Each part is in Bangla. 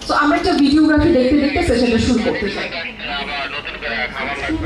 তো আমরা একটা ভিডিওগ্রাফি দেখতে দেখতে সেশনটা শুরু করতে চাই।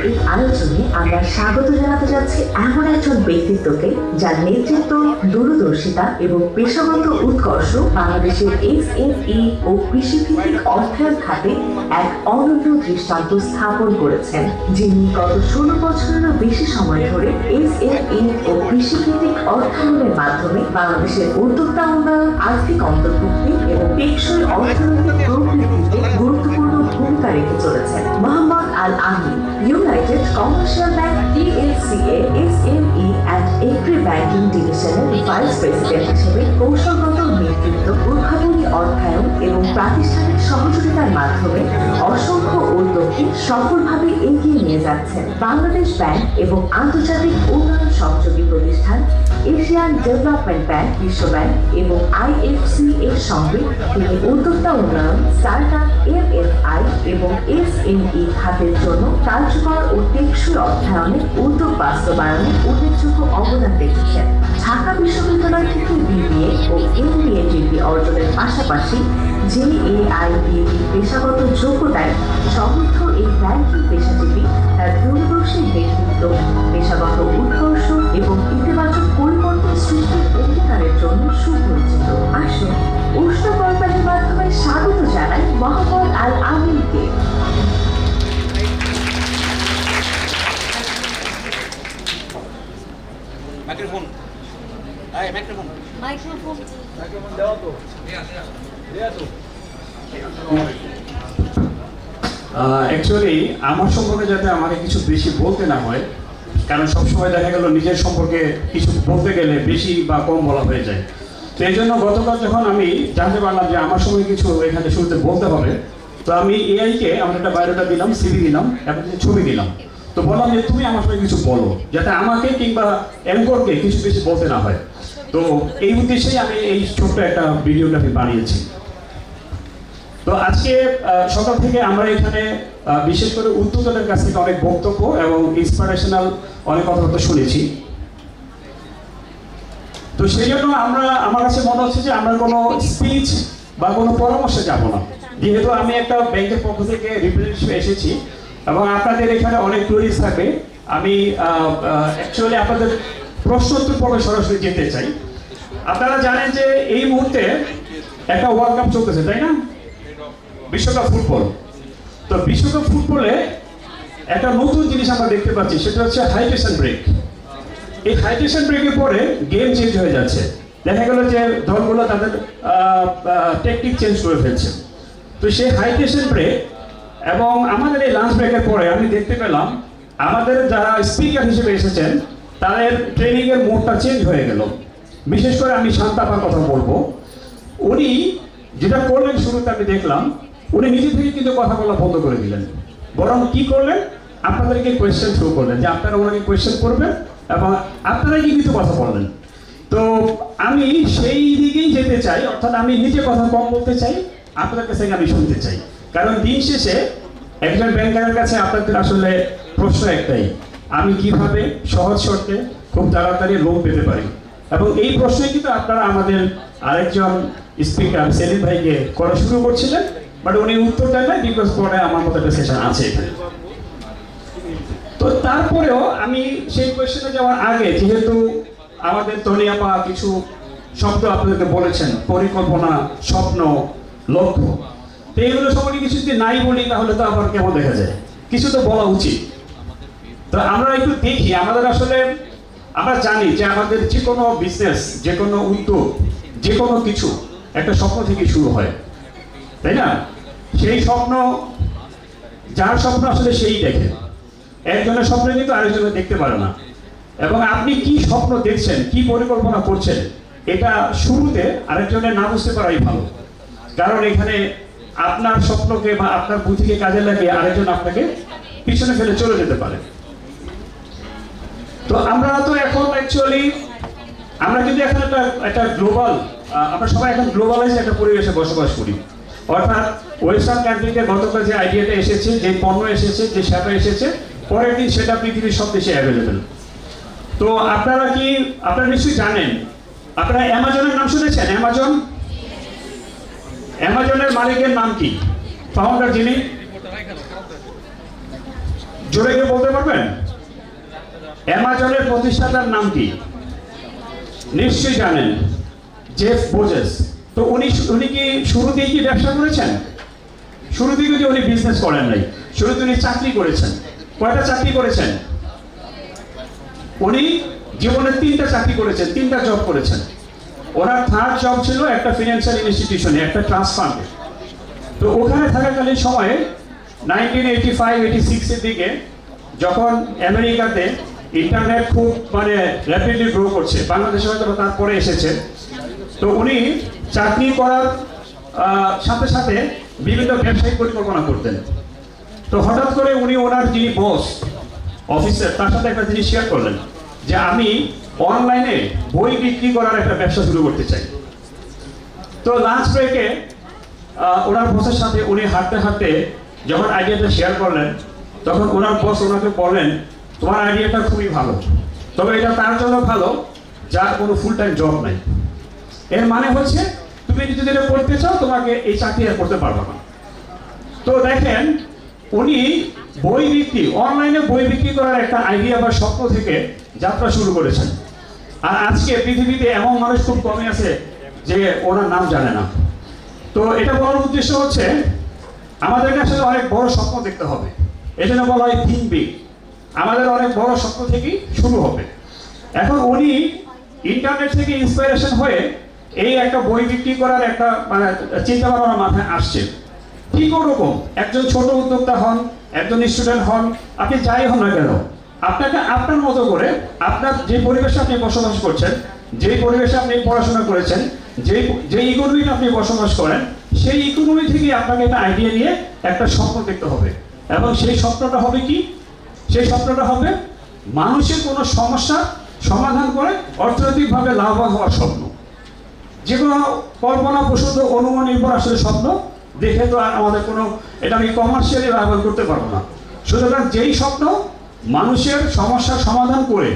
এই আলোচনায় আমরা স্বাগত জানাতে যাচ্ছি এমন একজন ব্যক্তিত্বকে যার নেতৃত্ব, দূরদর্শিতা এবং পেশাগত উৎকর্ষ বাংলাদেশের এসএমই ও কৃষিভিত্তিক অর্থায়ন খাতে এক অনন্য দৃষ্টান্ত স্থাপন করেছেন, যিনি গত 16 বছরেরও বেশি সময় ধরে এসএমই ও কৃষিভিত্তিক অর্থায়নের মাধ্যমে বাংলাদেশের উদ্যোক্তা উন্নয়ন, আর্থিক অন্তর্ভুক্তি এবং টেকসই অর্থনৈতিক প্রবৃদ্ধিতে গুরুত্বপূর্ণ ভূমিকা রেখে চলেছেন। Mohammad Al Amin, united commercial bank (ইউএসসিএ) এসএমই অ্যান্ড এগ্রি ব্যাংকিং ডিভিশনের ভাইস প্রেসিডেন্ট হিসেবে কৌশলগত নেতৃত্ব, উদ্ভাবনী অর্থায়ন এবং প্রাতিষ্ঠানিক সহযোগিতার মাধ্যমে অসংখ্য উদ্যোগকে সফলভাবে এগিয়ে নিয়ে যাচ্ছেন। বাংলাদেশ ব্যাংক এবং আন্তর্জাতিক উন্নয়ন সহযোগী প্রতিষ্ঠান এশিয়ান ডেভেলপমেন্ট ব্যাংক, বিশ্ব ব্যাংক এবং আইএফসি এর সঙ্গে তিনি উদ্যোক্তা উন্নয়ন, স্টার্টআপ, এমএফআই এবং এসএমই খাতের জন্য কার্যকর ও টেকসই অর্থায়নের উদ্যোগ বাস্তবায়নে উল্লেখযোগ্য অবদান রেখেছেন। ঢাকা বিশ্ববিদ্যালয় থেকে বিবিএ ও এমবিএ ডিগ্রি অর্জনের পাশাপাশি জেএআইবিডি পেশাগত যোগ্যতায় সমৃদ্ধ এই ব্যাংকিং পেশাজীবী তার দূরদর্শী ব্যক্তিত্ব, পেশাগত উৎকর্ষ এবং ইতিবাচক পরিবর্তন সৃষ্টির অধিকারের জন্য সুপরিচিত। আসুন উষ্ণ করতালির মাধ্যমে স্বাগত জানাই মোহাম্মদ আল আমিনকে। মাইক্রোফোন মাইক্রোফোন মাইক্রোফোন দেওয়া তো দেওয়া তো। অ্যাকচুয়ালি আমার সম্পর্কে যাতে আমাকে কিছু বেশি বলতে না হয়, কারণ সবসময় দেখা গেল নিজের সম্পর্কে কিছু বলতে গেলে বেশি বা কম বলা হয়ে যায়। তো এই জন্য গতকাল যখন আমি জানতে পারলাম যে আমার সময় কিছু এখানে শুরুতে বলতে হবে, তো আমি এআইকে আমার একটা বায়োডাটা দিলাম, সিভি দিলাম এবং ছবি দিলাম। তো বললাম যে তুমি আমার সঙ্গে কিছু বলো, যাতে আমাকে কিংবা অ্যাঙ্করকে কিছু বেশি বলতে না হয়। তো এই উদ্দেশ্যেই আমি এই ছোট্ট একটা ভিডিওগ্রাফি বানিয়েছি। তো আজকে সকাল থেকে আমরা এখানে বিশেষ করে উদ্যোক্তাদের কাছ থেকে অনেক বক্তব্য এবং ইন্সপিরেশনাল অনেক কথাবার্তা শুনেছি। তো সেই জন্য আমার কাছে মনে হচ্ছে যে আমরা কোনো স্পিচ বা কোনো পরামর্শে যাব না, যেহেতু আমি একটা ব্যাংকের পক্ষ থেকে রিপ্রেজেন্টেটিভ এসেছি এবং আপনাদের এখানে অনেক টুরিস্ট থাকে। আমি অ্যাকচুয়ালি আপনাদের প্রশ্ন উত্তর পর্বে সরাসরি যেতে চাই। আপনারা জানেন যে এই মুহূর্তে একটা ওয়ার্ল্ড কাপ চলতেছে, তাই না? বিশ্বকাপ ফুটবল। তো বিশ্বকাপ ফুটবলে একটা নতুন জিনিস আমরা দেখতে পাচ্ছি, সেটা হচ্ছে হাইড্রেশন ব্রেক। এই হাইড্রেশন ব্রেকের পরে গেম চেঞ্জ হয়ে যাচ্ছে। দেখা গেল যে দলগুলো তাদের টেকনিক চেঞ্জ করে ফেলছে। তো সেই হাইড্রেশন ব্রেক এবং আমাদের এই লাঞ্চ ব্রেকের পরে আমি দেখতে পেলাম আমাদের যারা স্পিকার হিসেবে এসেছেন তাদের ট্রেনিংয়ের মোডটা চেঞ্জ হয়ে গেল। বিশেষ করে আমি শান্তাপার কথা বলবো। উনি যেটা করলেন শুরুতে আমি দেখলাম, উনি নিজে থেকে কিন্তু কথা বলা বন্ধ করে দিলেন, বরং কি করলেন, আপনাদেরকে কোয়েশ্চেন শুরু করলেন যে আপনারা ওনাকে কোয়েশ্চেন করবেন এবং আপনারাই কিন্তু কথা বললেন। তো আমি সেই দিকেই যেতে চাই, অর্থাৎ আমি নিজে কথা কম বলতে চাই, আপনাদের কাছে আমি শুনতে চাই। কারণ দিন শেষে একজন ব্যাংকারের কাছে আপনাদের আসলে প্রশ্ন একটাই, আমি কিভাবে সহজ শর্তে খুব তাড়াতাড়ি লোন পেতে পারি। এবং এই প্রশ্নে কিন্তু আপনারা আমাদের আরেকজন স্পিকার সেলিম ভাইকে করা শুরু করছিলেন, বাট উনি উত্তর দেন না, বিকজ পরে আমার মতো একটা সেশন আছে এখানে। তো তারপরেও আমি সেই কোয়েশ্চেনে যাওয়ার আগে, যেহেতু আমাদের তনিয়াপা কিছু শব্দ আপনাদেরকে বলেছেন, পরিকল্পনা, স্বপ্ন, লক্ষ্য, তো এইগুলো সম্পর্কে কিছু যদি নাই বলি তাহলে তো আবার কেমন দেখা যায়, কিছু তো বলা উচিত। তো আমরা একটু দেখি, আমাদের আসলে আমরা জানি যে আমাদের যে কোনো বিজনেস, যে কোনো উদ্যোগ, যে কোনো কিছু একটা স্বপ্ন থেকে শুরু হয়, তাই না? সেই স্বপ্ন, যার স্বপ্ন আসলে সেই দেখে। একজনের স্বপ্ন কিন্তু আরেকজনের দেখতে পারে না। এবং আপনি কি স্বপ্ন দেখছেন, কি পরিকল্পনা করছেন, এটা শুরুতে আরেকজনের না বুঝতে পারাই ভালো। কারণ এখানে আপনার স্বপ্নকে বা আপনার বুদ্ধিকে কাজে লাগিয়ে আরেকজন আপনাকে পিছনে ফেলে চলে যেতে পারে। তো আমরা তো এখন অ্যাকচুয়ালি আমরা কিন্তু এখন একটা গ্লোবাল, আমরা সবাই এখন গ্লোবালাইজ একটা পরিবেশে বসবাস করি। অর্থাৎ ওয়েস্টার্ন কান্ট্রিতে গতকাল যে আইডিয়াটা এসেছে, যে পণ্য এসেছে, যে সেবা এসেছে, পরের দিন সেটা পৃথিবীর সব দেশে অ্যাভেলেবেল। তো আপনারা নিশ্চয়ই জানেন, আপনারা অ্যামাজনের নাম শুনেছেন? অ্যামাজনের মালিকের নাম কি? ফাউন্ডার যিনি, জোরে কেউ বলতে পারবেন? অ্যামাজনের প্রতিষ্ঠাতার নাম কি? নিশ্চয়ই জানেন, জেফ বেজোস। তো উনি কি শুরুতেই কি ব্যবসা করেছেন? শুরুতেই কিন্তু উনি বিজনেস করেন নাই, শুরুতে উনি চাকরি করেছেন। কয়টা চাকরি করেছেন? উনি জীবনে 3টা চাকরি করেছেন, 3টা জব করেছেন। ওনার থার্ড জব ছিল একটা ফিনান্সিয়াল ইনস্টিটিউশনে, একটা ট্রাস্ট ফান্ডে। তো ওখানে থাকাকালীন সময়ে 1985-86 এর দিকে যখন আমেরিকাতে ইন্টারনেট খুব র্যাপিডলি গ্রো করছে, বাংলাদেশে হয়তো তারপরে এসেছে, তো উনি চাকরি করার সাথে সাথে বিভিন্ন ব্যবসায়িক পরিকল্পনা করতেন। তো হঠাৎ করে উনি ওনার যিনি বস অফিসার, তার সাথে একটা জিনিস শেয়ার করলেন যে আমি অনলাইনে বই বিক্রি করার একটা ব্যবসা শুরু করতে চাই। তো লাঞ্চ ব্রেকে ওনার বসের সাথে উনি হাঁটতে হাঁটতে যখন আইডিয়াটা শেয়ার করলেন, তখন ওনার বস ওনাকে বললেন, তোমার আইডিয়াটা খুবই ভালো, তবে এটা তার জন্য ভালো যার কোনো ফুল টাইম জব নাই। এর মানে হচ্ছে তুমি যদি এটা করতে চাও, তোমাকে এই চাকরি আর করতে পারবে না। তো দেখেন, উনি বই বিক্রি, অনলাইনে বই বিক্রি করার একটা আইডিয়া বা স্বপ্ন থেকে যাত্রা শুরু করেছেন। আর আজকে পৃথিবীতে এমন মানুষ খুব কমই আছে যে ওনার নাম জানে না। তো এটা বলার উদ্দেশ্য হচ্ছে আমাদেরকে আসলে অনেক বড় স্বপ্ন দেখতে হবে। এই জন্য বলা হয় থিঙ্ক বিগ। আমাদের অনেক বড় স্বপ্ন থেকেই শুরু হবে। এখন উনি ইন্টারনেট থেকে ইন্সপিরেশন হয়ে এই একটা বই বিক্রি করার একটা চিন্তা ভাবনা মাথায় আসছে। ঠিক ওরকম একজন ছোট উদ্যোক্তা হন, একজন স্টুডেন্ট হন, আপনি যাই হন না কেন, আপনাকে আপনার মতো করে আপনার যে পরিবেশে আপনি বসবাস করছেন, যে পরিবেশে আপনি পড়াশোনা করেছেন, যে ইকোনমিতে আপনি বসবাস করেন, সেই ইকোনমি থেকে আপনাকে একটা আইডিয়া নিয়ে একটা স্বপ্ন দেখতে হবে। এবং সেই স্বপ্নটা হবে কি? সেই স্বপ্নটা হবে মানুষের কোনো সমস্যা সমাধান করে অর্থনৈতিকভাবে লাভবান হওয়ার স্বপ্ন। যে কোনো কল্পনা প্রসূত অনুমান নির্ভর আসলে স্বপ্ন দেখে তো আর আমাদের কোনো, এটা আমি কমার্শিয়ালি ব্যবহার করতে পারবো না। সুতরাং যেই স্বপ্ন মানুষের সমস্যার সমাধান করে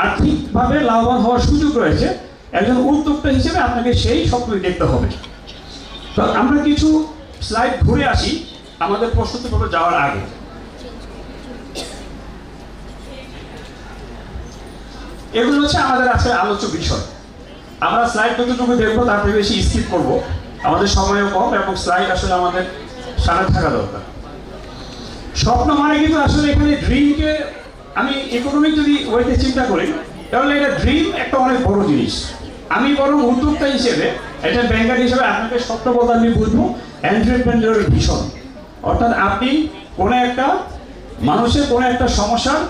আর্থিকভাবে লাভবান হওয়ার সুযোগ রয়েছে, একজন উদ্যোক্তা হিসেবে আপনাকে সেই স্বপ্নই দেখতে হবে। তো আমরা কিছু স্লাইড ঘুরে আসি আমাদের প্রস্তুতিপত্র যাওয়ার আগে। এগুলো হচ্ছে আমাদের আজকের আলোচ্য বিষয়। আমরা স্লাইড যতটুকু দেখবো তার থেকে বেশি স্কিপ করবো, আমাদের সময়ও কম এবং স্লাইড আসলে আমাদের সামনে থাকা দরকার। স্বপ্ন মানে কিন্তু আসলে এখানে ড্রিমকে আমি ইকোনমিক যদি ওইতে চিন্তা করি, তাহলে এটা ড্রিম একটা অনেক বড় জিনিস। আমি বরং উদ্যোক্তা হিসেবে, একটা ব্যাংকার হিসেবে আপনাকে স্বপ্ন বলতে আমি বুঝবো এন্টারপ্রেনিউরের ভিশন। অর্থাৎ আপনি কোনো একটা মানুষের কোনো একটা সমস্যার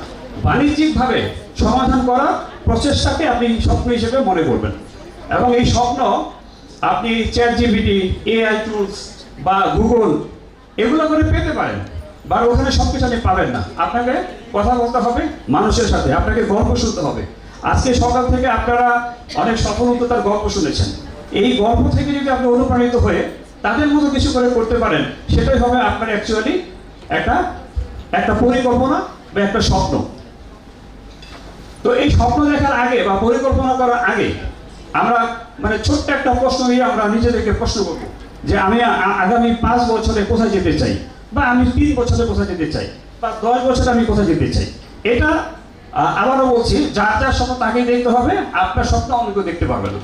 বাণিজ্যিকভাবে সমাধান করার প্রচেষ্টাকে আপনি স্বপ্ন হিসেবে মনে করবেন। এবং এই স্বপ্ন আপনি চ্যাটজিপিটি, এআই টুলস বা গুগল এগুলো করে পেতে পারেন, বা ওখানে সব কিছু আপনি পাবেন না। আপনাকে কথা বলতে হবে মানুষের সাথে, আপনাকে গল্প শুনতে হবে। আজকে সকাল থেকে আপনারা অনেক সফল উদ্যোক্তার গল্প শুনেছেন। এই গল্প থেকে যদি আপনি অনুপ্রাণিত হয়ে তাদের মতো কিছু করে করতে পারেন, সেটাই হবে আপনার অ্যাকচুয়ালি একটা পরিকল্পনা বা একটা স্বপ্ন। তো এই স্বপ্ন দেখার আগে বা পরিকল্পনা করার আগে আমরা ছোট্ট একটা প্রশ্ন দিয়ে আমরা নিজেদেরকে প্রশ্ন করব যে আমি আগামী 5 বছরে কোথায় যেতে চাই, বা আমি 3 বছরে কোথায় যেতে চাই, বা 10 বছরে আমি কোথায় যেতে চাই। এটা আবারও বলছি, যার যার স্বপ্ন তাকেই দেখতে হবে, আপনার স্বপ্ন অন্য কেউ দেখতে পারবে না।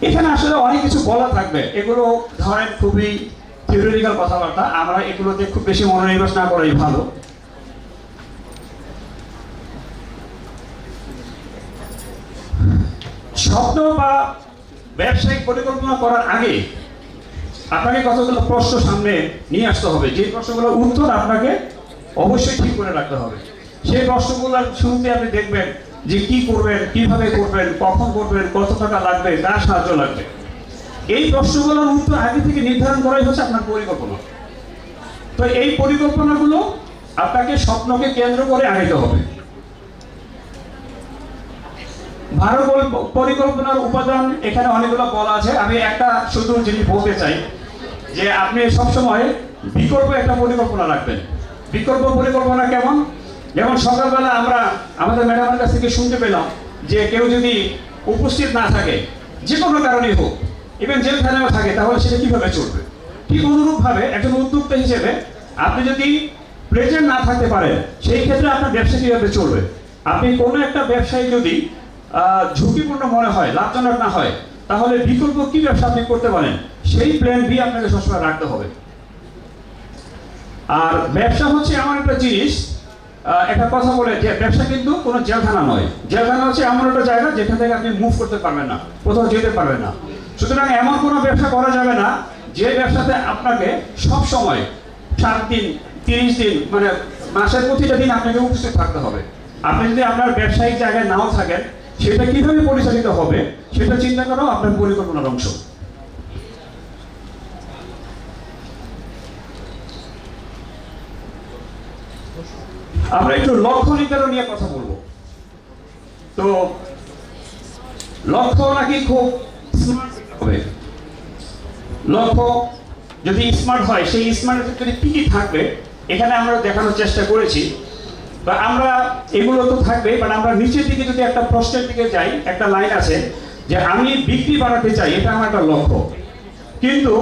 এখানে আসলে অনেক কিছু বলা থাকবে, এগুলো ধরেন খুবই থিওরিটিক্যাল কথাবার্তা, আমরা এগুলোতে খুব বেশি মনোনিবেশ না করাই ভালো। স্বপ্ন বা ব্যবসায়িক পরিকল্পনা করার আগে আপনাকে কতগুলো প্রশ্ন সামনে নিয়ে আসতে হবে, যে প্রশ্নগুলোর উত্তর আপনাকে অবশ্যই ঠিক করে রাখতে হবে। সেই প্রশ্নগুলোর শুরুতে আপনি দেখবেন যে কি করবেন, কিভাবে করবেন, কখন করবেন, কত টাকা লাগবে, কার সাহায্য লাগবে। এই প্রশ্নগুলোর উত্তর আগে থেকে নির্ধারণ করাই হচ্ছে আপনার পরিকল্পনা। তো এই পরিকল্পনাগুলো আপনাকে স্বপ্নকে কেন্দ্র করে আগাইতে হবে। ভালো পরিকল্পনার উপাদান এখানে অনেকগুলো বলা আছে। আমি একটা শুধু জিনিস বলতে চাই যে আপনি সবসময় বিকল্প একটা পরিকল্পনা রাখবেন। বিকল্প পরিকল্পনা কেমন? যেমন সকালবেলা আমরা আমাদের ম্যাডামের কাছ থেকে শুনতে পেলাম যে কেউ যদি উপস্থিত না থাকে, যে কোনো কারণেই হোক, ইভেন জেলখানাও থাকে, তাহলে সেটা কীভাবে চলবে? ঠিক অনুরূপভাবে একজন উদ্যোক্তা হিসেবে আপনি যদি প্রেজেন্ট না থাকতে পারেন, সেই ক্ষেত্রে আপনার ব্যবসা কীভাবে চলবে? আপনি কোনো একটা ব্যবসায় যদি ঝুঁকিপূর্ণ মনে হয়, লাভজনক না হয়, তাহলে বিকল্প কি ব্যবসা আপনি করতে পারেন, সেই প্ল্যান বি আপনাকে সবসময় রাখতে হবে। আর ব্যবসা হচ্ছে এমন একটা জিনিস, একটা কথা বলে যে ব্যবসা কিন্তু কোনো জেলখানা নয়। জেলখানা হচ্ছে এমন একটা জায়গা যেখান থেকে আপনি মুভ করতে পারবেন না, কোথাও যেতে পারবেন না। সুতরাং এমন কোনো ব্যবসা করা যাবে না যে ব্যবসাতে আপনাকে সব সময় 7 দিন 30 দিন মানে মাসের প্রতিটা দিন আপনাকে উপস্থিত থাকতে হবে। আপনি যদি আপনার ব্যবসায়িক জায়গায় নাও থাকেন, সেটা কিভাবে পরিচালিত হবে সেটা চিন্তা করাও আপনার পরিকল্পনার অংশ। আমরা একটু লক্ষ্য নির্ধারণ নিয়ে কথা বলবো। তো লক্ষ্য নাকি খুব স্মার্ট হবে। লক্ষ্য যদি স্মার্ট হয়, সেই স্মার্টের ক্ষেত্রে কি কি থাকবে এখানে আমরা দেখানোর চেষ্টা করেছি। বা আমরা এগুলো তো থাকবে, বাট আমরা নিচের দিকে যদি একটা প্রশ্নের দিকে যাই, একটা লাইন আছে যে আমি বিক্রি বাড়াতে চাই, এটা আমার একটা লক্ষ্য। কিন্তু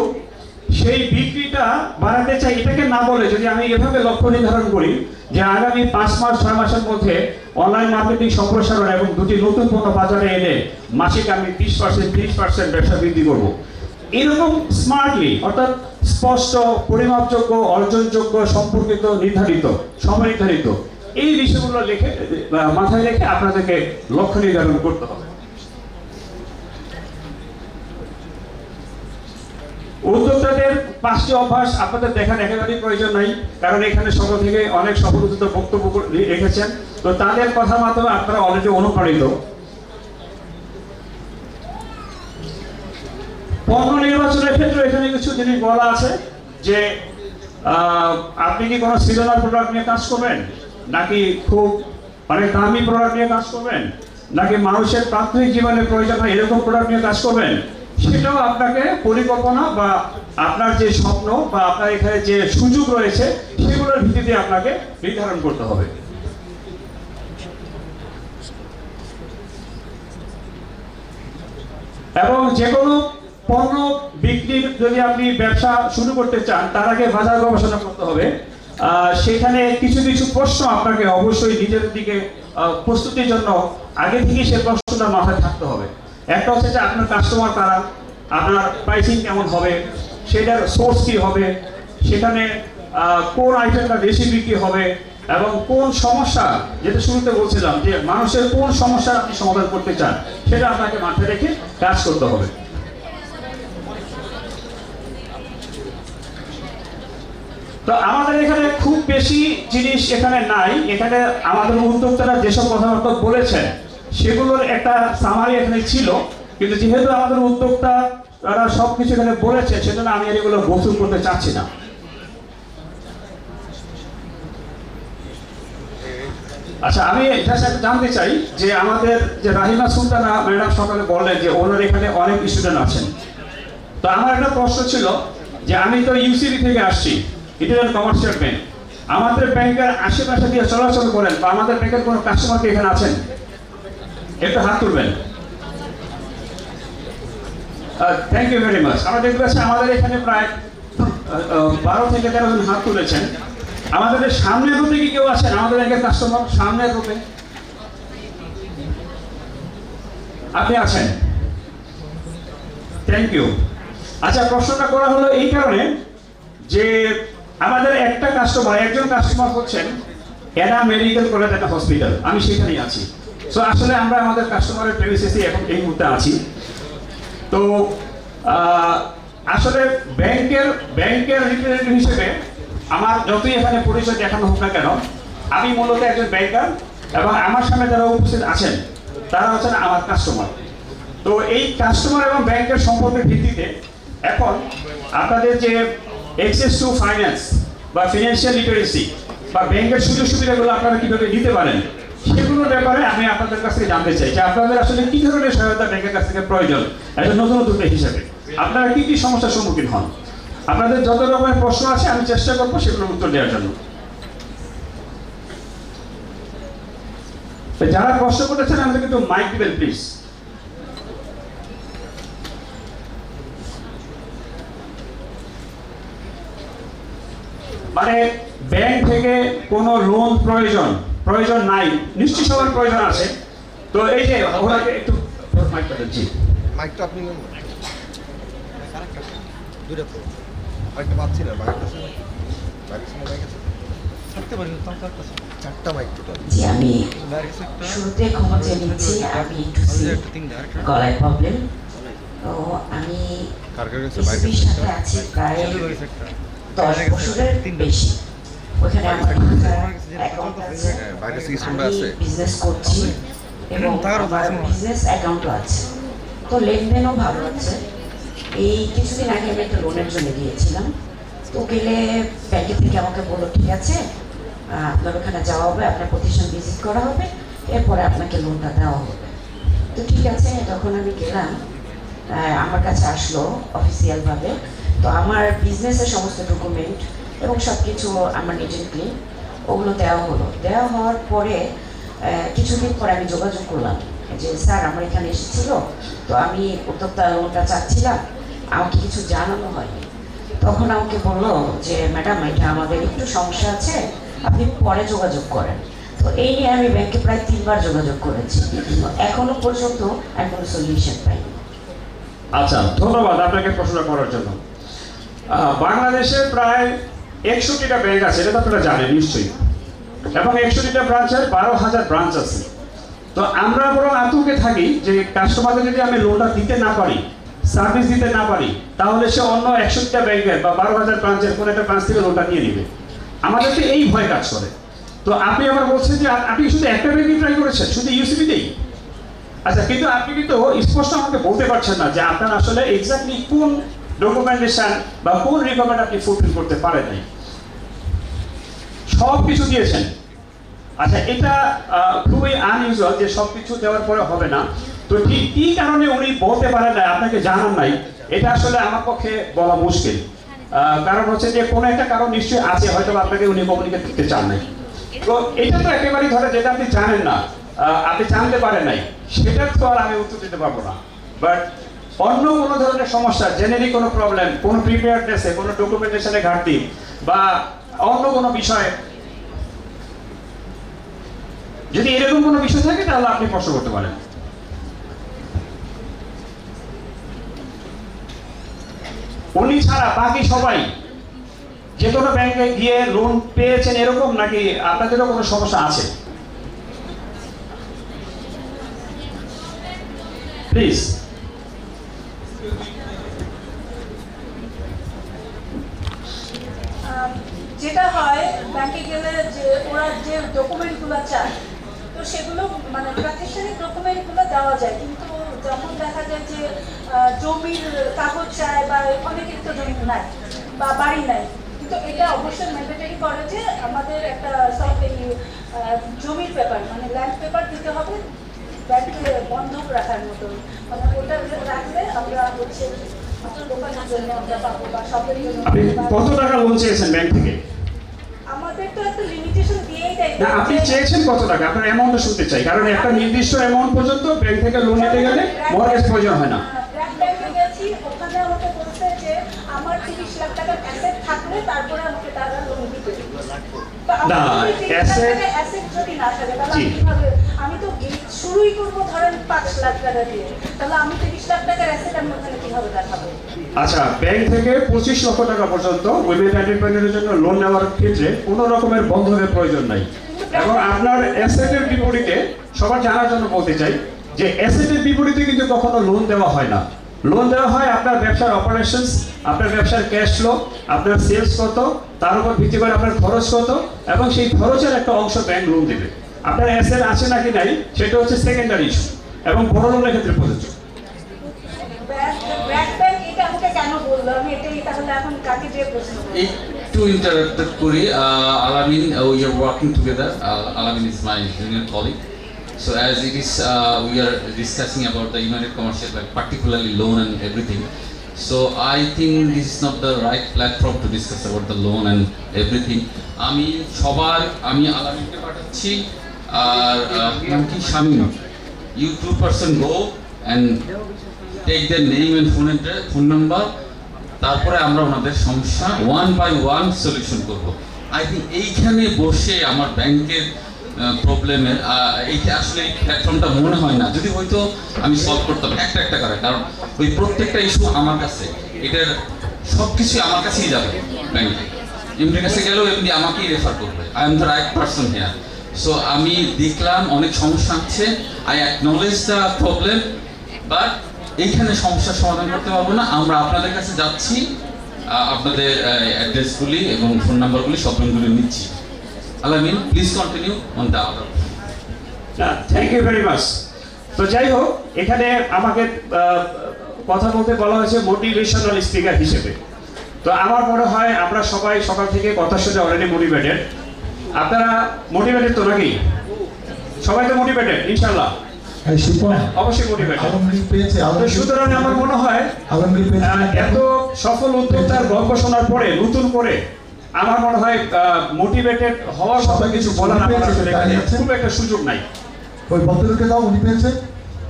সেই বিক্রিটা বাড়াতে চাই এটাকে না বলে যদি আমি এভাবে লক্ষ্য নির্ধারণ করি যে আগামী 5 মাস 6 মাসের মধ্যে অনলাইন মার্কেটিং সম্প্রসারণ এবং 2টি নতুন পণ্য বাজারে এনে মাসিক আমি 20% 30% ব্যবসা বৃদ্ধি করব, এরকম স্মার্টলি, অর্থাৎ স্পষ্ট, পরিমাপযোগ্য, অর্জনযোগ্য, সম্পর্কিত, নির্ধারিত, সময় নির্ধারিত, এই বিষয়গুলো লিখে মাথায় রেখে আপনাদেরকে লক্ষ্য নির্ধারণ করতে হবে। উদ্যোক্তাদের 5টি অভ্যাস আপনাদের দেখার একেবারেই প্রয়োজন নাই, কারণ এখানে সকল থেকে অনেক সফলতা বক্তব্য রেখেছেন। তো তাদের কথার মাধ্যমে আপনারা অলরেডি অনুপ্রাণিত। পণ্য নির্বাচনের ক্ষেত্রে এখানে কিছু জিনিস বলা আছে যে আপনি কি কোনো সিজনাল প্রোডাক্ট নিয়ে কাজ করবেন, নাকি খুব অনেক দামি প্রোডাক্ট নিয়ে কাজ করবেন, নাকি মানুষের প্রাথমিক জীবনে প্রয়োজন হয় এরকম প্রোডাক্ট নিয়ে কাজ করবেন, সেটাও আপনাকে পরিকল্পনা বা আপনার যে স্বপ্ন বা আপনার এখানে যে সুযোগ রয়েছে সেগুলোর ভিত্তিতে আপনাকে নির্ধারণ করতে হবে। এবং যে কোনো পণ্য বিক্রির যদি আপনি ব্যবসা শুরু করতে চান, তার আগে বাজার গবেষণা করতে হবে। সেখানে কিছু কিছু প্রশ্ন আপনাকে অবশ্যই নিজের দিকে প্রস্তুতির জন্য আগে থেকে সে প্রশ্নটা মাথায় থাকতে হবে। একটা হচ্ছে যে আপনার কাস্টমার কারা, আপনার প্রাইসিং কেমন হবে, সেটার সোর্স কী হবে, সেখানে কোন আইটেমটা বেশি বিক্রি হবে, এবং কোন সমস্যা, যেটা শুরুতে বলছিলাম যে মানুষের কোন সমস্যা আপনি সমাধান করতে চান, সেটা আপনাকে মাথায় রেখে কাজ করতে হবে। তো আমাদের এখানে খুব বেশি জিনিস এখানে নাই। এখানে আমাদের উদ্যোক্তারা যেসব কথাবার্তা বলেছেন সেগুলোর একটা সামারি এখানে ছিল, কিন্তু যেহেতু আমাদের উদ্যোক্তা তারা সবকিছু এখানে বলেছে, সেজন্য আমি এগুলো গোসল করতে চাচ্ছি না। আচ্ছা, আমি জানতে চাই যে আমাদের যে রাহিমা সুলতানা ম্যাডাম সকালে বললেন যে ওনার এখানে অনেক স্টুডেন্ট আছেন। তো আমার একটা প্রশ্ন ছিল যে আমি তো ইউসিবি থেকে আসছি, ইন্ডিয়ান কমার্শিয়াল ব্যাংক। আমাদের ব্যাংকের আশেপাশে দিয়ে চলাচল করেন বা আমাদের ব্যাংকের কোনো কাস্টমার কি এখানে আছেন? একটু হাত তুলবেন। Thank you very much. আমরা দেখতে পাচ্ছি আমাদের এখানে প্রায় 12 থেকে 13 জন হাত তুলেছেন। আমাদের সামনের রুটে কি কেউ আছেন আমাদের ব্যাংকের কাস্টমার? সামনের রুটে আপনি আছেন? Thank you. আচ্ছা, প্রশ্নটা করা হলো এই কারণে যে আমাদের একজন কাস্টমার হচ্ছেন এনা মেডিকেল কলেজ একটা হসপিটাল, আমি সেখানেই আছি। সো আসলে আমরা আমাদের কাস্টমারের প্রেমিসেসে এখন এই মুহূর্তে আছি। তো আসলে ব্যাংকের রিপ্রেজেন্টেটিভ হিসেবে আমার যতই এখানে পরিচয় দেখানো হোক না কেন, আমি মূলত একজন ব্যাংকার এবং আমার সামনে যারা উপস্থিত আছেন তারা হচ্ছেন আমার কাস্টমার। তো এই কাস্টমার এবং ব্যাংকের সম্পর্কের ভিত্তিতে এখন আপনাদের যে অ্যাক্সেস টু ফাইন্যান্স বা ফিনান্সিয়াল লিটারেসি বা ব্যাংকের সুযোগ সুবিধাগুলো আপনারা কীভাবে নিতে পারেন, সেগুলোর ব্যাপারে আমি আপনাদের কাছ থেকে জানতে চাই যে আপনাদের আসলে কি ধরনের সহায়তা ব্যাংকের কাছ থেকে প্রয়োজন একটা নতুন উদ্যোক্তা হিসেবে, আপনারা কি কি সমস্যার সম্মুখীন হন। আপনাদের যত রকমের প্রশ্ন আছে আমি চেষ্টা করবো সেগুলোর উত্তর দেওয়ার জন্য। তো যারা প্রশ্ন করেছেন আমাদের কিন্তু মাইক দিবেন প্লিজ। মানে ব্যাংক থেকে কোনো লোন প্রয়োজন নাই, নিশ্চয়ই সবার প্রয়োজন আছে। তো এই যে ওনাকে একটু মাইকটা দিচ্ছি। মাইকটা আপনি নেন না। দুইটা তো মাইকটা পাচ্ছি না, মাইক আছে মাইক আছে মাইক আছে থাকতে পারি না, চারটা মাইক টোটাল। জি, আমি শুরুতে ক্ষমা চেয়ে নিচ্ছি, আমি একটু গলায় প্রবলেম। তো আমি ECB সাথে আছি প্রায় 10 বছরের বেশি। ওখানে আমার অ্যাকাউন্ট আছে, আমি বিজনেস করছি এবং আমার বিজনেস অ্যাকাউন্টও আছে। তো লেনদেনও ভালো আছে। এই কিছুদিন আগে আমি একটা লোনের জন্য গিয়েছিলাম। তো গেলে ব্যাংকে থেকে আমাকে বললো ঠিক আছে, আপনার ওখানে যাওয়া হবে, আপনার প্রতিষ্ঠান ভিজিট করা হবে, এরপরে আপনাকে লোনটা দেওয়া হবে। তো ঠিক আছে, তখন আমি গেলাম, আমার কাছে আসলো অফিসিয়ালভাবে। তো আমার বিজনেসের সমস্ত ডকুমেন্ট এবং সব কিছু আমার নিজের ক্লিন, ওগুলো দেওয়া হলো। দেওয়া হওয়ার পরে কিছুদিন পরে আমি যোগাযোগ করলাম যে স্যার আমার এখানে এসেছিল, তো আমি উদ্যোক্তা লোনটা চাচ্ছিলাম, আমাকে কিছু জানানো হয়নি। তখন আমাকে বললো যে ম্যাডাম এটা আমাদের একটু সমস্যা আছে, আপনি পরে যোগাযোগ করেন। তো এই নিয়ে আমি ব্যাংকে প্রায় 3 বার যোগাযোগ করেছি, এখনো পর্যন্ত আমি কোনো সলিউশন পাইনি। আচ্ছা, ধন্যবাদ আপনাকে প্রশ্নটা করার জন্য। বাংলাদেশে প্রায় 61টা ব্যাংক আছে, এটা তো আপনারা জানেন নিশ্চয়ই, এবং 61টা ব্রাঞ্চের 12,000 ব্রাঞ্চ আছে। তো আমরা বরং আতঙ্কে থাকি যে কাস্টমারদের যদি আমি লোনটা দিতে না পারি, সার্ভিস দিতে না পারি, তাহলে সে অন্য 61টা ব্যাংকের বা 12,000 ব্রাঞ্চের কোনো একটা ব্রাঞ্চ থেকে লোনটা নিয়ে নেবে। আমাদেরকে এই ভয় কাজ করে। তো আপনি আবার বলছেন যে আপনি শুধু একটা ব্যাংকে ট্রাই করেছেন, শুধু ইউসিবিতেই। আচ্ছা, কিন্তু আপনি কিন্তু স্পষ্ট আমাকে বলতে পারছেন না যে আপনার আসলে এক্স্যাক্টলি কোন ডকুমেন্টেশন বা কোন রিকমেন্ড আপনি ফুলফিল করতে পারেন নাই। সব কিছু দিয়েছেন। আচ্ছা, এটা খুবই আনইউজুয়াল যে সব কিছু দেওয়ার পরে হবে না। তো ঠিক কী কারণে উনি বলতে পারেন না, আপনাকে জানান নাই, এটা আসলে আমার পক্ষে বলা মুশকিল। কারণ হচ্ছে যে কোনো একটা কারণ নিশ্চয়ই আছে, হয়তো আপনাকে উনি কমিউনিকেট করতে চান নাই। তো এটা তো একেবারেই ধরে যেটা আপনি জানেন না, আপনি জানতে পারেন নাই, সেটার তো আর আমি উত্তর দিতে পারবো না। বাট অন্য কোনো ধরনের সমস্যা, জেনারেলি কোনো প্রবলেম, কোনো প্রিপেয়ারনেসে, কোনো ডকুমেন্টেশনে ঘাটতি বা অন্য কোনো বিষয়ে যদি এরকম কোনো বিষয় থাকে তাহলে আপনি প্রশ্ন করতে পারেন। উনি ছাড়া বাকি সবাই যে কোনো ব্যাংকে গিয়ে লোন পেয়েছেন এরকম, নাকি আপনাদেরও কোনো সমস্যা আছে? প্লিজ। যেটা হয় ব্যাংকে গেলে যে ওরা যে ডকুমেন্টগুলো চায়, তো সেগুলো মানে প্রাতিষ্ঠানিক ডকুমেন্টগুলো দেওয়া যায়, কিন্তু যখন দেখা যায় যে জমির কাগজ চায় বা অনেকের তো জমি নাই বা বাড়ি নাই, কিন্তু এটা অবশ্যই ম্যান্ডেটরি করে যে আমাদের একটা সব এই জমির পেপার মানে ল্যান্ড পেপার দিতে হবে ব্যাংকে বন্ধক রাখার মতো, মানে ওটা রাখলে আমরা হচ্ছে দোকানের জন্য আমরা পাবো বা সবের জন্য। আপনি কত টাকা লোন চেয়েছেন ব্যাংক থেকে? আমাদের তো একটা লিমিটেশন দিয়েই দেয় না, আপনি চেয়েছেন কত টাকা? আপনার অ্যামাউন্টটা শুনতে চাই, কারণ একটা নির্দিষ্ট অ্যামাউন্ট পর্যন্ত ব্যাংক থেকে লোন নিতে গেলে মর্টগেজ প্রয়োজন হয় না। ব্যাংকে গেছি, ওখানে আমাকে বলছে যে আমার 30 লাখ টাকার অ্যাসেট থাকলে তারপরে আমাকে তারা লোন দিতে দিবে। না, অ্যাসেট যদি না থাকে তাহলে আমি কিভাবে, আমি তো শুরুই করবো ধরেন 5 লাখ টাকা দিয়ে, তাহলে আমি 30 লাখ টাকার অ্যাসেট আমি ওখানে কিভাবে দেখাবো? আচ্ছা, ব্যাংক থেকে 25 লক্ষ টাকা পর্যন্ত উইমেন এন্টারপ্রেনারের জন্য লোন নেওয়ার ক্ষেত্রে কোনো রকমের বন্ধনের প্রয়োজন নাই। এবং আপনার অ্যাসেটের বিপরীতে সবার জানার জন্য বলতে চাই যে অ্যাসেটের বিপরীতে কিন্তু কখনো লোন দেওয়া হয় না। লোন দেওয়া হয় আপনার ব্যবসার অপারেশনস, আপনার ব্যবসার ক্যাশ ফ্লো, আপনার সেলস কত, তার উপর ভিত্তি করে আপনার খরচ কত, এবং সেই খরচের একটা অংশ ব্যাংক লোন দেবে। আপনার অ্যাসেট আছে নাকি নাই সেটা হচ্ছে সেকেন্ডারি ইস্যু এবং বড় লোনের ক্ষেত্রে প্রযোজ্য। ব্যাংক এটা আমাকে কেন বললো? আমি এটাই তাহলে এখন কাকে যে প্রশ্ন করব? একটু ইন্টারাপ্টেড করি আলামিন উই আর ওয়ার্কিং টুগেদার আলামিন is my junior colleague so as it is we are discussing about the United Commercial Bank particularly loan and everything so I think this is not the right platform to discuss about the loan and everything আমি আলামিনকে পাঠাচ্ছি আর নাম কি Shamim you two person go and take their name and phone number তারপরে আমরা ওনাদের সমস্যা ওয়ান বাই ওয়ান সলিউশন করব আই থিঙ্ক এইখানে বসে আমার ব্যাংকের প্রবলেমের এইটা আসলে এই প্ল্যাটফর্মটা মনে হয় না যদি হয়তো আমি সলভ করতাম একটা একটা করে কারণ ওই প্রত্যেকটা ইস্যু আমার কাছে এটার সব কিছুই আমার কাছেই যাবে ব্যাংকে এমনির কাছে গেলেও এমনি আমাকেই রেফার করবে I am the right person here so আমি দেখলাম অনেক সমস্যা আছে I acknowledge the problem but এইখানে সমস্যার সমাধান করতে পারবো না আমরা আপনাদের কাছে যাচ্ছি আপনাদের অ্যাড্রেসগুলি এবং ফোন নাম্বারগুলি সবগুলি নিচ্ছি Alamin please continue on the other thank you very much তো যাই হোক এখানে আমাকে কথা বলতে বলা হয়েছে মোটিভেশনাল স্পিকার হিসেবে তো আমার মনে হয় আমরা সবাই সকাল থেকে কথা শুনে অলরেডি মোটিভেটেড আপনারা মোটিভেটেড তো নাকি সবাই তো মোটিভেটেড ইনশাআল্লাহ অবশ্যই মোটিভেটেড সুতরাং আমার মনে হয় এত সফল উদ্যোক্তার গল্প শোনার পরে নতুন করে আমার মনে হয় মোটিভেটেড হওয়ার মতো কিছু বলার আমার আসলে এখানে খুব একটা সুযোগ নাই ওই ভদ্রলোককে দাও উনি পেয়েছে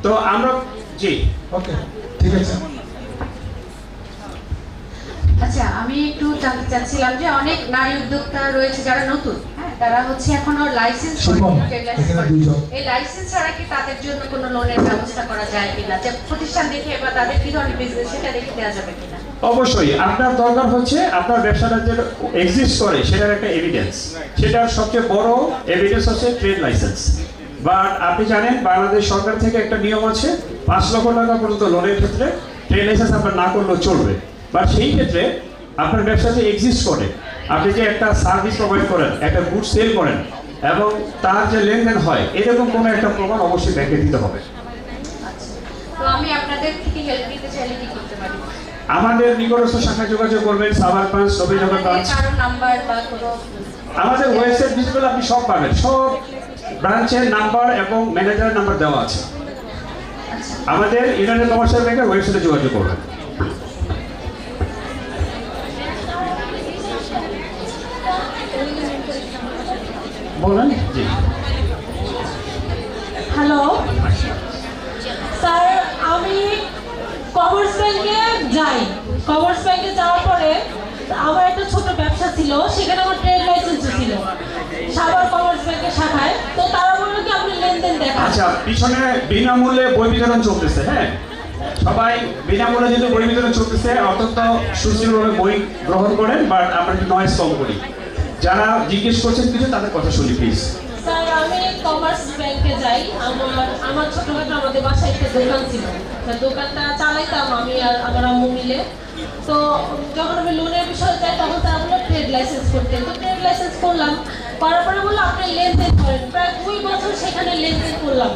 তো আমরা জি ওকে ঠিক আছে আচ্ছা আমি একটু জানতে চাচ্ছিলাম যে অনেক নারী উদ্যোক্তা রয়েছে যারা নতুন হ্যাঁ তারা হচ্ছে এখনো লাইসেন্স এই লাইসেন্স ছাড়া কি তাদের জন্য কোনো লোনের ব্যবস্থা করা যায় কিনা যে প্রতিষ্ঠান দেখে বা তাদের কি ধরনের বিজনেস সেটা দেখে দেওয়া যাবে কিনা অবশ্যই আপনার দরকার হচ্ছে আপনার ব্যবসাটা যে এক্সিস্ট করে সেটার একটা এভিডেন্স সেটার সবচেয়ে বড় এভিডেন্স হচ্ছে ট্রেড লাইসেন্স বাট আপনি জানেন বাংলাদেশ সরকার থেকে একটা নিয়ম আছে 5 লক্ষ টাকা পর্যন্ত লোনের ক্ষেত্রে ট্রেড লাইসেন্স আপনার না করলেও চলবে বাট সেই ক্ষেত্রে আপনার ব্যবসা যে এক্সিস্ট করে আপনি যে একটা সার্ভিস প্রোভাইড করেন একটা গুড সেল করেন এবং তার যে লেনদেন হয় এরকম কোনো একটা প্রমাণ অবশ্যই ব্যাংকে দিতে হবে তো আমি আপনাদের থেকে হেল্প নিতে চাইলে কি করতে পারি আমাদের নিকটস্থ শাখায় যোগাযোগ করবেন সাভার ব্রাঞ্চ নবীনগর ব্রাঞ্চ কারো নাম্বার বা কোনো আমাদের ওয়েবসাইট ভিজিট করলে আপনি সব পাবেন সব ব্রাঞ্চের নাম্বার এবং ম্যানেজারের নাম্বার দেওয়া আছে আমাদের ইউনাইটেড কমার্শিয়াল ব্যাংকের ওয়েবসাইটে যোগাযোগ করবেন বলেন জি হ্যালো স্যার আমি কমার্স ব্যাংকে যাই কমার্স ব্যাংকে যাওয়ার পরে আমার একটা ছোট ব্যবসা ছিল সেখানে আমার ট্রেড লাইসেন্স ছিল সাভার কমার্স ব্যাংকের শাখায় তো তারা বললো কি আপনি লেনদেন দেখান আচ্ছা পিছনে বিনামূল্যে বই বিতরণ চলতেছে হ্যাঁ সবাই বিনামূল্যে যেহেতু বই বিতরণ চলতেছে অত্যন্ত সুশীলভাবে বই গ্রহণ করেন বাট আমরা একটু নয়েজ কম করি যারা জিজ্ঞেস করছেন কিছু তাদের কথা শুনি প্লিজ স্যার আমি কমার্স ব্যাংকে যাই আমার ছোটখাটো আমাদের বাসায় একটা দোকান ছিল দোকানটা চালাইতাম আমি আর আমার আম্মু মিলে তো যখন আমি লোনের বিষয়ে যাই তখন তারা বললো ট্রেড লাইসেন্স করতে তো ট্রেড লাইসেন্স করলাম করার পরে বললো আপনি লেনদেন করেন প্রায় 2 বছর সেখানে লেনদেন করলাম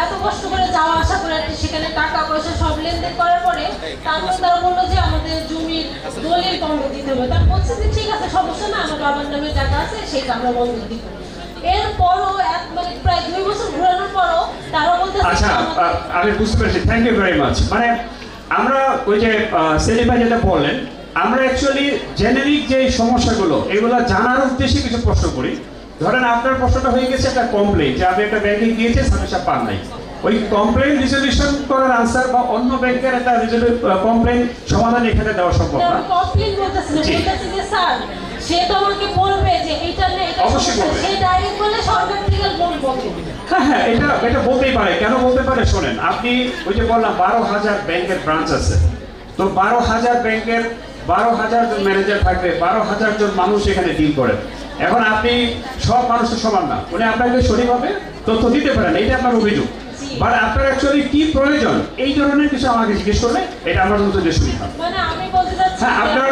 এত কষ্ট করে যাওয়া আসা করে সেখানে টাকা পয়সা সব লেনদেন করার পরে তারপর তারা বললো যে আমাদের জমির দলিল বন্ধ দিতে হবে তার বলছে যে ঠিক আছে সমস্যা না আমার বাবার নামে জায়গা আছে সেটা আমরা বন্ধ দিব এরপরও মানে প্রায় 2 বছর ঘোরানোর পরও তারা বলতে আচ্ছা আমি বুঝতে পেরেছি থ্যাংক ইউ ভেরি মাচ মানে আমরা ওই যে সেলিম ভাই যেটা বললেন আমরা অ্যাকচুয়ালি জেনেরিক যে সমস্যাগুলো এগুলো জানার উদ্দেশ্যে কিছু প্রশ্ন করি ধরেন আপনার প্রশ্নটা হয়ে গেছে একটা কমপ্লেইন যে আপনি একটা ব্যাংকে গিয়েছেন সমস্যা পান নাই ওই কমপ্লেইন রিজলিউশন করার আনসার বা অন্য ব্যাংকের একটা কমপ্লেইন সমাধান এখানে দেওয়া সম্ভব না কমপ্লেইন বলতেছি না বলতেছি যে স্যার সে তো আমাকে বলবে যে এটা না এটা অবশ্যই বলবে সে ডাইরেক্ট বলে সরকার থেকে লোন বলবে হ্যাঁ এটা বলতেই পারে কেন বলতে পারে শোনেন আপনি ওই যে বললাম 12,000 ব্যাংকের ব্রাঞ্চ আছে তো 12,000 ব্যাংকের 12,000 জন ম্যানেজার থাকবে 12,000 জন মানুষ এখানে ডিল করেন এখন আপনি সব মানুষ তো সমান না উনি আপনাকে সঠিকভাবে তথ্য দিতে পারেন এইটা আপনার অভিযোগ বাট আপনার অ্যাকচুয়ালি কি প্রয়োজন এই ধরনের কিছু আমাকে জিজ্ঞেস করলে এটা আমার মতো যে সুবিধা মানে আমি বলতে চাচ্ছি হ্যাঁ আপনার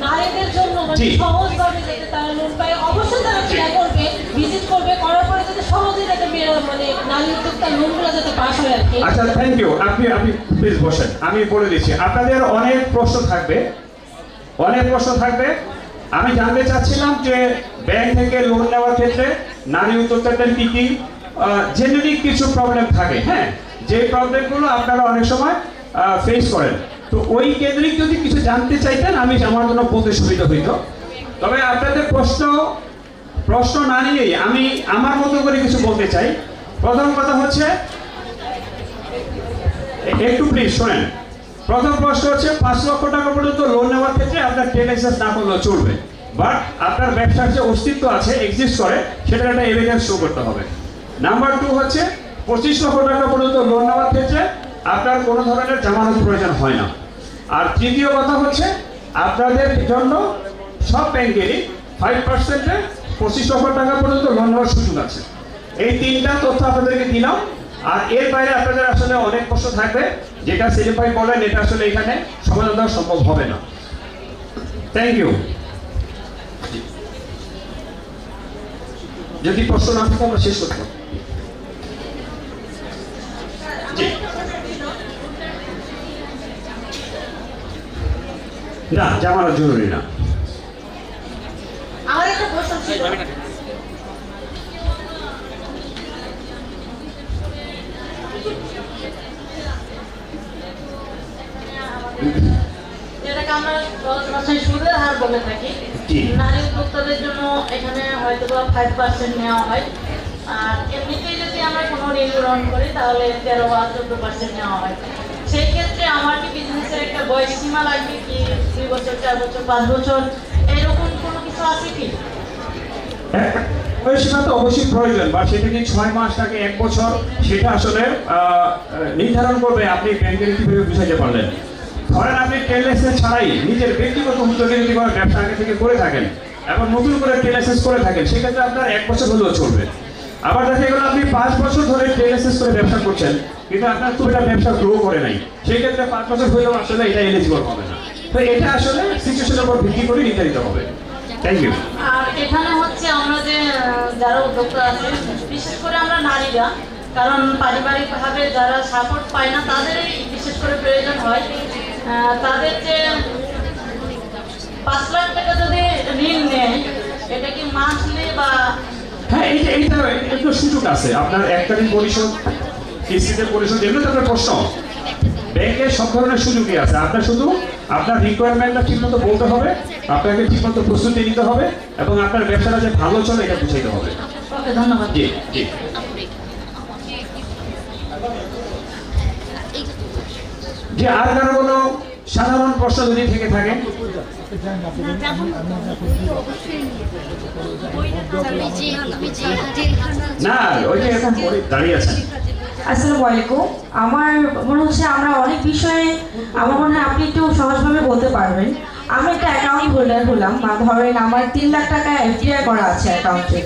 নারীদের জন্য মানে সহজভাবে যাতে তারা লোন পায় অবশ্যই তারা ট্রাই করবে ভিজিট করবে করার পরে যাতে সহজে যাতে মানে নারী উদ্যোক্তা লোনগুলো যাতে পাস হয় আর কি আচ্ছা থ্যাংক ইউ আপনি প্লিজ বসেন আমি বলে দিচ্ছি আপনাদের অনেক প্রশ্ন থাকবে আমি জানতে চাচ্ছিলাম যে ব্যাংক থেকে লোন নেওয়ার ক্ষেত্রে নারী উদ্যোক্তাদের কি কি জেনেরিক কিছু প্রবলেম থাকে, হ্যাঁ, যে প্রবলেমগুলো আপনারা অনেক সময় ফেস করেন। তো ওই কেন্দ্রিক যদি কিছু জানতে চাইতেন আমি আমার জন্য বলতে সুবিধা হইতো। তবে আপনাদের প্রশ্ন না নিয়েই আমি আমার মতো করে কিছু বলতে চাই। প্রথম কথা হচ্ছে, একটু প্লিজ শোনেন। প্রথম প্রশ্ন হচ্ছে 5 লক্ষ টাকা পর্যন্ত লোন নেওয়ার ক্ষেত্রে আপনার ট্রেড লাইসেন্স না করলেও চলবে, বাট আপনার ব্যবসার যে অস্তিত্ব আছে, এক্সিস্ট করে, সেটার একটা এভিডেন্স শো করতে হবে। নাম্বার 2 হচ্ছে 25 লক্ষ টাকা পর্যন্ত লোন নেওয়ার ক্ষেত্রে আপনার কোনো ধরনের জামানত প্রয়োজন হয় না। আর তৃতীয় কথা হচ্ছে আপনাদের জন্য সব ব্যাংকেরই 5%-এ 25 লক্ষ টাকা পর্যন্ত লোন নেওয়ার সুযোগ আছে। এই 3টা তথ্য আপনাদেরকে দিলাম। আর এর বাইরে আপনাদের আসলে অনেক প্রশ্ন থাকবে, যেটা সেলিম ভাই বলেন এটা আসলে এখানে সমাধান দেওয়া সম্ভব হবে না। Thank you. যদি প্রশ্ন না থাকে আমরা শেষ করতে হবে। জি না, জামানত জরুরি না। আমার একটা প্রশ্ন ছিল, যেটাকে আমরা সহজ ভাষায় সুদের হার বলে থাকি। নারী উদ্যোক্তাদের জন্য এখানে হয়তো 5% নেওয়া হয়, আর এমনিতেই যদি আমরা কোনো ঋণ গ্রহণ করি তাহলে 13 বা 14% নেওয়া হয়। সেই ক্ষেত্রে আমার কি বিজনেসের একটা বয়স সীমা লাগবে কি? 2 বছর, 4 বছর, 5 বছর, এরকম কোনো কিছু আছে কি? ওই সীমা তো অবশ্যই প্রয়োজন, বা সেটা কি 6 মাস নাকি 1 বছর, সেটা আসলে নির্ধারণ করবে আপনি ব্যাংকের কিভাবে বুঝাইতে পারলেন। ধরেন আপনি ট্রেড লাইসেন্স ছাড়াই নিজের ব্যক্তিগত উদ্যোগে যদি কোনো ব্যবসা আগে থেকে করে থাকেন এবং নতুন করে ট্রেড লাইসেন্স করে থাকেন, সেক্ষেত্রে আপনার 1 বছর হলেও চলবে। আবার দেখা গেল আপনি 5 বছর ধরে ট্রেড লাইসেন্স করে ব্যবসা করছেন, কিন্তু আপনার তো এটা ব্যবসা গ্রো করে নাই, সেই ক্ষেত্রে 5 বছর হলেও আসলে এটা এলিজিবল হবে না। তো এটা আসলে সিচুয়েশনের উপর ভিত্তি করে নির্ধারিত হবে। Thank you. আর এখানে হচ্ছে আমরা যে যারা উদ্যোক্তা আছে, বিশেষ করে আমরা নারীরা, কারণ পারিবারিকভাবে যারা সাপোর্ট পায় না তাদেরই বিশেষ করে প্রয়োজন হয়। তাদের যে 5 লাখ টাকা যদি ঋণ নেয়, এটা কি মান্থলি বা? হ্যাঁ, এইটা একটু সুযোগ আছে। আপনার এককালীন পরিশোধ, কিস্তিতে পরিশোধ, এগুলো তো আপনার প্রশ্ন। ব্যাংকের সব ধরনের সুযোগই আছে। আপনার শুধু আপনার রিকোয়ারমেন্টটা ঠিকমতো বলতে হবে, আপনাকে ঠিকমতো প্রস্তুতি নিতে হবে, এবং আপনার ব্যবসাটা যে ভালো চলে এটা বুঝাইতে হবে। ওকে, ধন্যবাদ। জি জি। যে আর কারো কোনো সাধারণ প্রশ্ন যদি থেকে থাকে? না, ওই যে এখন দাঁড়িয়ে আছেন। আসসালামু আলাইকুম। আমার মনে হচ্ছে আমরা অনেক বিষয়ে, আমার মনে হয় আপনি একটু সহজভাবে বলতে পারবেন। আমি একটা অ্যাকাউন্ট হোল্ডার হলাম, বা ধরেন আমার 3 লাখ টাকা এফডিআই করা আছে অ্যাকাউন্টে,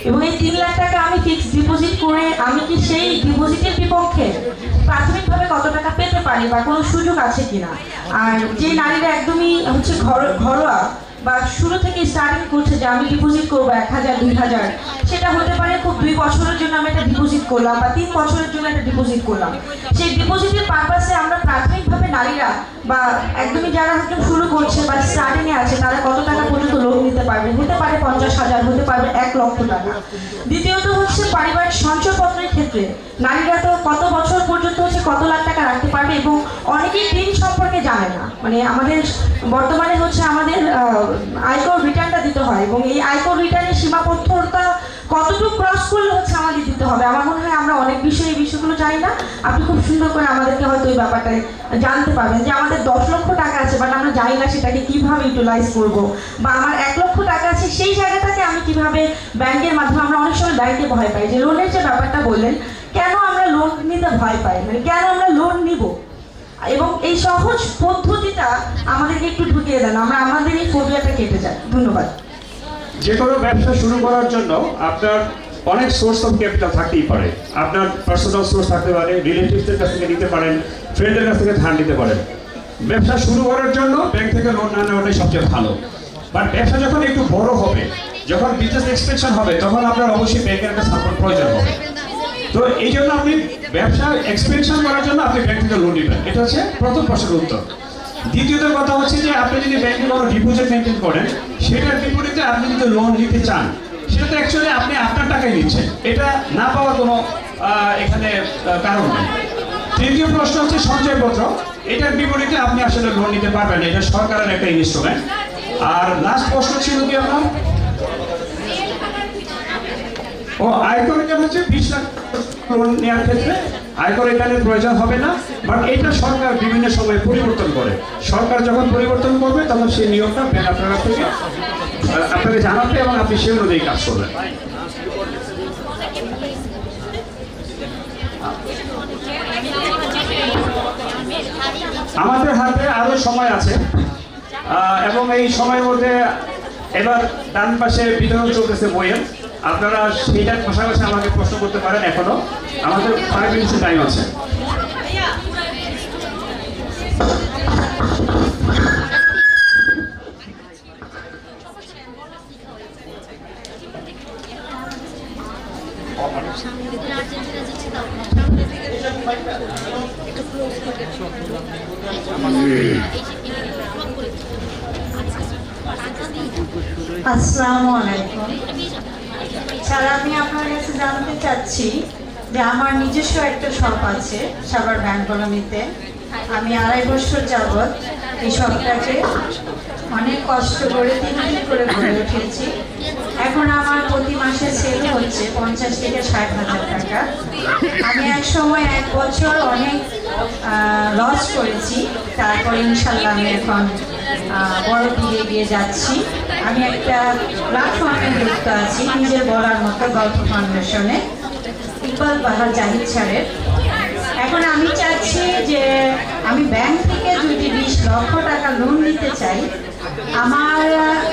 এবং এই 3 লাখ টাকা আমি ফিক্সড ডিপোজিট করে আমি কি সেই ডিপোজিটের বিপক্ষে প্রাথমিকভাবে কত টাকা পেতে পারি, বা কোনো সুযোগ আছে কিনা? আর যে নারীরা একদমই হচ্ছে ঘরোয়া বা শুরু থেকে স্টার্টিং করছে যে আমি ডিপোজিট করবো 1000, 2000, সেটা হতে পারে খুব 2 বছরের জন্য আমি একটা ডিপোজিট করলাম, বা 3 বছরের জন্য একটা ডিপোজিট করলাম। সেই ডিপোজিটের পারপাসে আমরা প্রাথমিকভাবে নারীরা বা একদমই যারা একদম শুরু করছে বা স্টার্টিংয়ে আছে, তারা কত টাকা পর্যন্ত লোন নিতে পারবে? হতে পারে 50,000, হতে পারবে 1 লক্ষ টাকা। দ্বিতীয়ত হচ্ছে পারিবারিক সঞ্চয়পত্রের ক্ষেত্রে নারীরা তো কত বছর পর্যন্ত হচ্ছে কত লাখ টাকা রাখতে পারবে, এবং অনেকেই ঋণ সম্পর্কে জানে না। মানে আমাদের বর্তমানে হচ্ছে আমাদের আয়কর রিটার্নটা দিতে হয়, এবং এই আয়কর রিটার্নের সীমাবদ্ধতা কতটুকু ক্রস করলে হচ্ছে আমাদের দিতে হবে। আমার মনে হয় আমরা অনেক বিষয়ে এই বিষয়গুলো জানি না। আপনি খুব সুন্দর করে আমাদেরকে হয়তো এই ব্যাপারটা জানতে পারবেন যে আমাদের 10 লক্ষ টাকা আছে, বাট আমরা জানি না সেটাকে কিভাবে ইউটিলাইজ করব, বা আমার 1 লক্ষ টাকা আছে, সেই জায়গাটাকে আমি কিভাবে ব্যাংকের মাধ্যমে, আমরা অনেক সময় ব্যাংকে ভয় পাই যে লোনের যে ব্যাপারটা বললেন, কেন আমরা লোন নিতে ভয় পাই, মানে কেন আমরা লোন নিব, এবং এই সহজ পদ্ধতিটা আমাদেরকে একটু ঢুকিয়ে দেন, আমরা আমাদের এই ফোবিয়াটা কেটে যায়। ধন্যবাদ। যে কোনো ব্যবসা শুরু করার জন্য আপনার অনেক সোর্স অফ ক্যাপিটাল থাকতেই পারে। আপনার পার্সোনাল সোর্স থাকতে পারে, রিলেটিভসদের কাছ থেকে নিতে পারেন, ফ্রেন্ডের কাছ থেকে ধার নিতে পারেন। ব্যবসা শুরু করার জন্য ব্যাংক থেকে লোন না নেওয়াটাই সবচেয়ে ভালো। বাট ব্যবসা যখন একটু বড় হবে, যখন বিজনেস এক্সপেনশন হবে, তখন আপনার অবশ্যই ব্যাংকের একটা সাপোর্ট প্রয়োজন হবে। তো এই জন্য আপনি ব্যবসা এক্সপেনশন করার জন্য আপনি ব্যাংক থেকে লোন নেবেন। এটা হচ্ছে প্রথম প্রশ্নের উত্তর। দ্বিতীয়ত কথা হচ্ছে যে আপনি যদি ব্যাংকে কোনো ডিপোজিট মেনটেন করেন, সেটার বিপরীতে আপনি যদি লোন নিতে চান, সেটা তো অ্যাকচুয়ালি আপনি আপনার টাকায় নিচ্ছেন, এটা না পাওয়ার কোনো এখানে কারণ নেই। তৃতীয় প্রশ্ন হচ্ছে সঞ্চয়পত্র, এটার বিপরীতে আপনি আসলে লোন নিতে পারবেন, এটা সরকারের একটা ইনস্ট্রুমেন্ট। আর লাস্ট প্রশ্ন ছিল কি আপনার? ও আয়কর রিটার্ন হচ্ছে 20 লাখ লোন নেওয়ার ক্ষেত্রে আয়কর রিটার্নের প্রয়োজন হবে না, বাট এটা সরকার বিভিন্ন সময় পরিবর্তন করে। সরকার যখন পরিবর্তন করবে তখন সেই নিয়মটা ব্যাংক আপনারা থেকে আপনাকে জানাবে এবং আপনি সেই অনুযায়ী কাজ করবেন। আমাদের হাতে আরো সময় আছে এবং এই সময়ের মধ্যে এবার ডান পাশে বিতরণ চলতেছে বইয়ের, আপনারা সেইটার পাশাপাশি আমাকে প্রশ্ন করতে পারেন। এখনো আমাদের 5 মিনিটের টাইম আছে। আসসালামু আলাইকুম স্যার, আমি আপনার কাছে জানতে চাচ্ছি যে আমার নিজস্ব একটা শপ আছে সাভার ব্যাংক কলোনিতে। আমি 2.5 বছর যাবৎ এই শপটাকে অনেক কষ্ট করে 3 দিন করে গড়ে উঠেছি। এখন আমার প্রতি মাসে সেল হচ্ছে 50 থেকে 60,000 টাকা। আমি এক সময় 1 বছর অনেক লস করেছি, তারপরে ইনশাল্লাহ আমি এখন বড় দিকে এগিয়ে যাচ্ছি। আমি একটা প্ল্যাটফর্মে যুক্ত আছি নিজের বলার মতো গল্প ফাউন্ডেশনে, ইকবাল বাহার জাহিদ স্যারের। এখন আমি চাচ্ছি যে আমি ব্যাংক থেকে যদি 20 লক্ষ টাকা লোন নিতে চাই, আমার